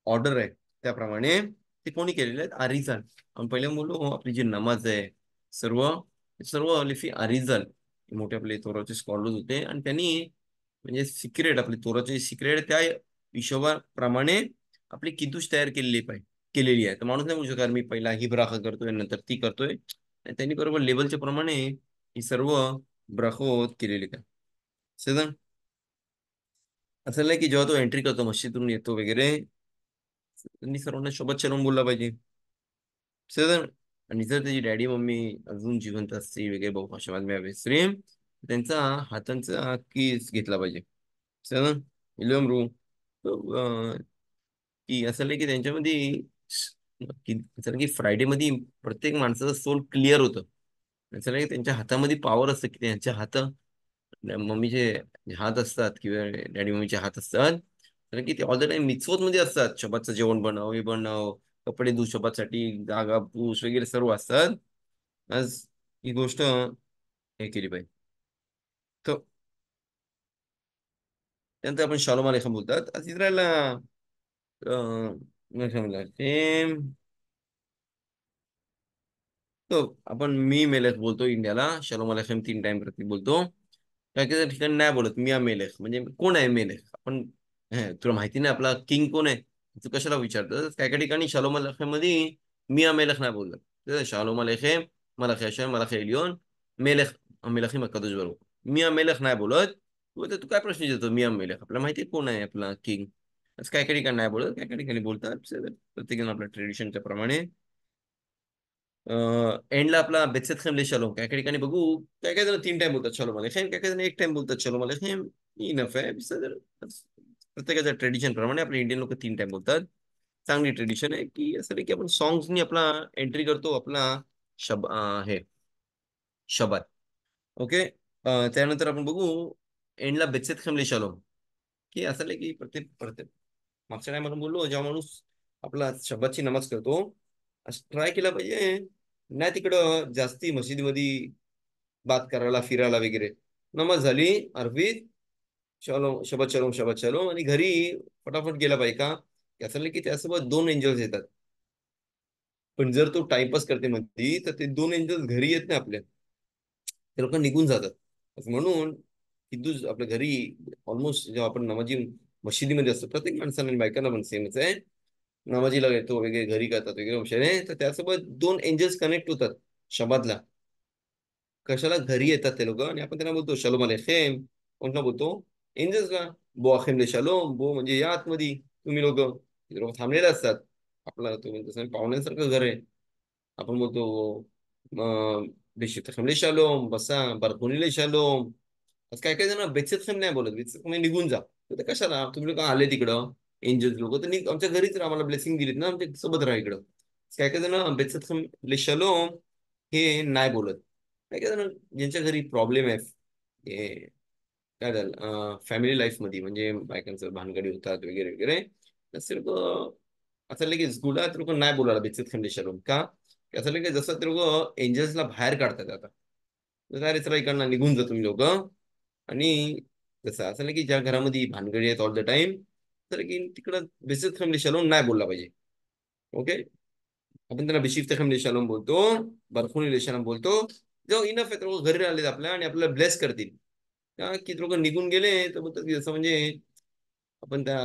ऑर्डर आहे त्याप्रमाणे ते कोणी केलेले आहेत, आरिझाल. आपण पहिले बोललो आपली जी नमाज आहे सर्व सर्व लिफी आरिझाल मोठे आपले तोराचे स्कॉलर्स होते. आणि त्यांनी म्हणजे सिक्रेट आपली तोराची सिक्रेट त्या हिशोबाप्रमाणे आपली किदुश तयार केलेली आहे. तर माणूस नाही म्हणू शकत मी पहिला ही ब्राखा करतोय नंतर ती करतोय. आणि त्यांनी बरोबर लेवलच्या प्रमाणे ही सर्व ब्राखोत केलेली काय. असं नाही की जेव्हा तो एंट्री करतो मस्जिदून येतो वगैरे त्यांनी सर्वांना सोबत शलोम बोलला पाहिजे. सर, आणि जर त्याची डॅडी मम्मी अजून जिवंत असतील वगैरे बहु आशीर्वाद मिळावे त्यांचा हातांचा किस घेतला पाहिजे. सर, विलियम रू की असं नाही की त्यांच्यामध्ये असं नाही की फ्रायडे मध्ये प्रत्येक माणसाचं सोल क्लिअर होतं. असं नाही की त्यांच्या हातामध्ये पॉवर असतं की त्यांच्या हात मम्मीचे हात असतात किंवा डॅडी मम्मीचे हात असतात. कारण की ते ऑल द टाइम मिचवत मध्ये असतात. शबातचं जेवण बनव, हे बनव, कपडे धु शबातसाठी, जागा पूस वगैरे सर्व असतात. आज ही गोष्ट हे केली पाहिजे. तर त्यानंतर आपण शालोम अलेखम बोलतात. आज इस्रायलला तो आपण मी मेलेख बोलतो इंडियाला. शालोम अलेखम 3 टाइम प्रत्येक बोलतो. काही काही ठिकाणी नाही बोलत मिया मेलेख. म्हणजे कोण आहे मेलेख आपण, तुला माहिती नाही आपला किंग कोण आहे, तू कशाला विचारतो. काही काही ठिकाणी शालोम अलेखम मध्ये मिया मेलेख नाही बोलत. शालोम अलेखम मलाख हशम मलाख एलियोन मेलेख मेलखीम अकादोश बरोबर मिया मेलेख नाही बोलत. तू काय प्रश्न विचारतो मिया मेलेख, आपल्याला माहिती आहे कोण आहे आपला किंग. असं काही काही ठिकाणी नाही बोलत, काही काही ठिकाणी बोलतात. प्रत्येकजण आपल्या ट्रेडिशनच्या प्रमाणे एंडला आपला बेत्सेत खेमले शालोम. काय काही ठिकाणी बघू, काय काय जण 3 टाइम बोलतात शालोम अलेखेम, काय काय जण 1 टाइम बोलतात शालोम अलेखेम. इनफ आहे. प्रत्येकाच्या ट्रेडिशन प्रमाणे आपले इंडियन लोक 3 टाइम बोलतात. चांगली ट्रेडिशन आहे की असं नाही की आपण सॉंग्सनी आपला एंट्री करतो आपला हे शबात. ओके. त्यानंतर आपण बघू एंडला बेत्सेत खेमले शालोम, की असं नाही की प्रत्येक प्रत्येक मागच्या टायमाला बोललो जेव्हा माणूस आपला शब्दाची नमाज करतो असं ट्राय केला पाहिजे नाही तिकडं जास्ती मशिदीमध्ये बात करायला फिरायला वगैरे. नमाज झाली अरबीत, शलोम शबत शलोम शबत शलोम, आणि घरी फटाफट गेला पाहिजे का की असं नाही की त्यासोबत 2 एंजल्स येतात. पण जर तो टाइमपास करते म्हणती तर ते 2 एंजल्स घरी येत नाही आपल्या, ते लोक निघून जातात. असं म्हणून हिंदू आपल्या घरी ऑलमोस्ट जेव्हा आपण नमाजी मशिदीमध्ये असतो प्रत्येक माणसाला आणि बायकांना पण सेमच आहे. नमाजीला येतो वगैरे घरी करतात वगैरे हुशार तर त्यासोबत 2 एंजल्स कनेक्ट होतात शबादला. कशाला घरी येतात ते लोक आणि आपण त्यांना बोलतो शलोम अलेखेम. कोणता बोलतो एंजल्सला. बो अखेम ले शलोम, बो म्हणजे या आतमध्ये तुम्ही लोक थांबलेले असतात. आपला तुम्ही तसं पाहुण्यांसारखं घर आहे. आपण बोलतो बेशिफ्त खमले शालोम बसा बारकोनीले शालोम. आज काय काय जण बेचत खम नाही बोलत, बेचत खम निघून जा. तर ते कशाला तुम्ही लोक आले तिकडं एंजल्स लोक तर आमच्या घरीच राहा, आम्हाला ब्लेसिंग दिलीत ना आमच्या सोबत राहा इकडं. काय काय जण बेचत खम ले शालोम हे नाही बोलत. काय काय जण ज्यांच्या घरी प्रॉब्लेम आहे हे काय झालं फॅमिली लाईफ मध्ये म्हणजे बायकांचं भानगडी होतात वगैरे वगैरे, तसे लोक असं लगेच गुलात लोक नाही बोलायला बेचत खंडे शालोम का की असं लगेच जसं ते लोक एंजल्सला बाहेर काढतात आता. तर अरे चला इकडनं निघून जा तुम्ही लोक. आणि तसं असं नाही की ज्या घरामध्ये भानगडी आहेत ऑल द टाइम तर की तिकडं बेसिक फॅमिली शालोम नाही बोलला पाहिजे. ओके. आपण त्यांना बेशिफ्त फॅमिली शालोम बोलतो, बरखुनी शालोम बोलतो. जेव्हा इनफ आहे तर घरी आले आपल्या आणि आपल्याला ब्लेस करतील का की लोक निघून गेले तर बोलतात की जसं म्हणजे आपण त्या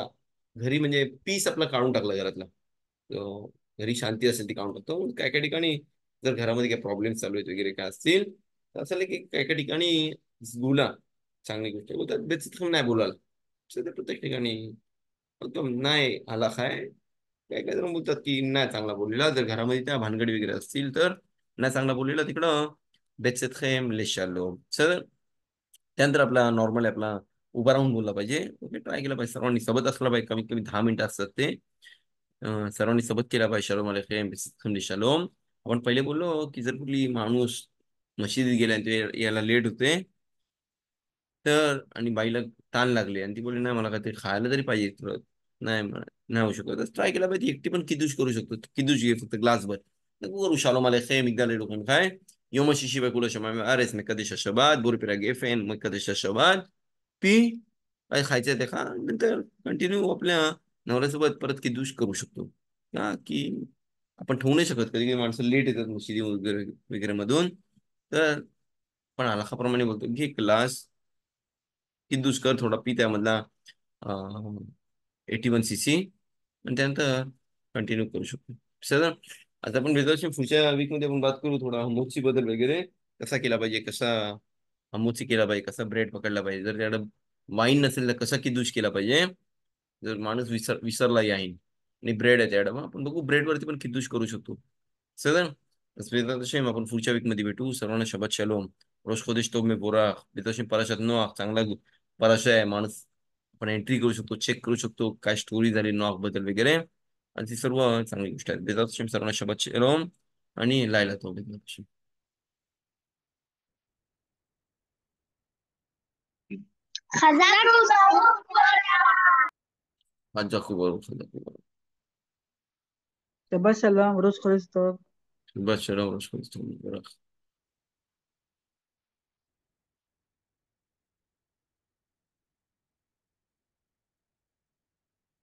घरी म्हणजे पीस आपला काढून टाकला घरातला. तो घरी शांती असेल ती काढून टाकतो. काय काय ठिकाणी जर घरामध्ये काही प्रॉब्लेम चालू आहेत वगैरे काय असतील तर असं नाही की काही काही ठिकाणी बोला चांगली गोष्ट आहे. बोलतात बेसिक नाही बोलाल. तर ते प्रत्येक ठिकाणी एकदम नाही आला काय काय काय जण बोलतात की नाही चांगला बोललेला, जर घरामध्ये त्या भानगडी वगैरे असतील तर नाही चांगला बोललेला तिकडं बेचत खेम लेशालो. सर, त्यानंतर आपला नॉर्मल आपला उभा राहून बोलला पाहिजे. ओके. ट्राय केला पाहिजे सर्वांनी सोबत असला पाहिजे. कमीत कमी 10 मिनिटं असतात ते. सर्वांनी सोबत केला पाहिजे. शालोम अलेखेम बेचत शालोम. आपण पहिले बोललो की जर कुठली माणूस मशिदीत गेला आणि ते याला लेट होते तर आणि बाईला ताण लागले आणि ती बोलली नाही मला काहीतरी खायला तरी पाहिजे थोडं, नाही नाही होऊ शकत ट्राय केला पाहिजे. एकटी पण किदूश करू शकतो. किदूश घे फक्त ग्लासभर नको करू. शालोम अलेखेम मिगदाले डोकून खाय يوم الشيشي باكل شمام ارس مكدش الشبات بور بيرا جيفن مكدش الشبات पी काय खायचं ते खा. नंतर कंटिन्यू आपल्या नवऱ्यासोबत परत किदूश करू शकतो. का की आपण ठेवू नाही शकत, कधी कधी माणसं लेट येतात मशिदी वगैरे वगैरे मधून. तर पण आलाखाप्रमाणे बोलतो घे क्लास किदूश कर थोडा पी त्यामधला 81 cc आणि त्यानंतर कंटिन्यू करू शकतो. सर, आता आपण वेगळ्या पुढच्या वीकमध्ये आपण बात करू थोडा हमोची बदल वगैरे कसा केला पाहिजे, कसा हमोची केला पाहिजे, कसा ब्रेड पकडला पाहिजे. जर त्याला वाईन नसेल तर कसा किदूश केला पाहिजे. जर माणूस विसरला आहे आणि ब्रेड आहे त्याकडे, मग आपण बघू ब्रेड वरती पण किदूश करू शकतो. चला, सेम आपण पुढच्या वीक मध्ये भेटू. सर्वांना शबत शलोम. रोश खोदेश तो मी बोरा बेतशे पराशात नोआख चांगला पराशा आहे माणूस. आपण एंट्री करू शकतो, चेक करू शकतो काय स्टोरी झाली नॉक बद्दल वगैरे, आणि ती सर्व चांगली गोष्ट आहे. बेताशेम सर्वांना शबत शलोम आणि लायला तो बेताशेम. חזק וברוך הוא. आज खूप बरोबर. Shabbat shalom, Rosh Chodesh Tov. बस शलोम रोश खोदेश तो मी बोरा.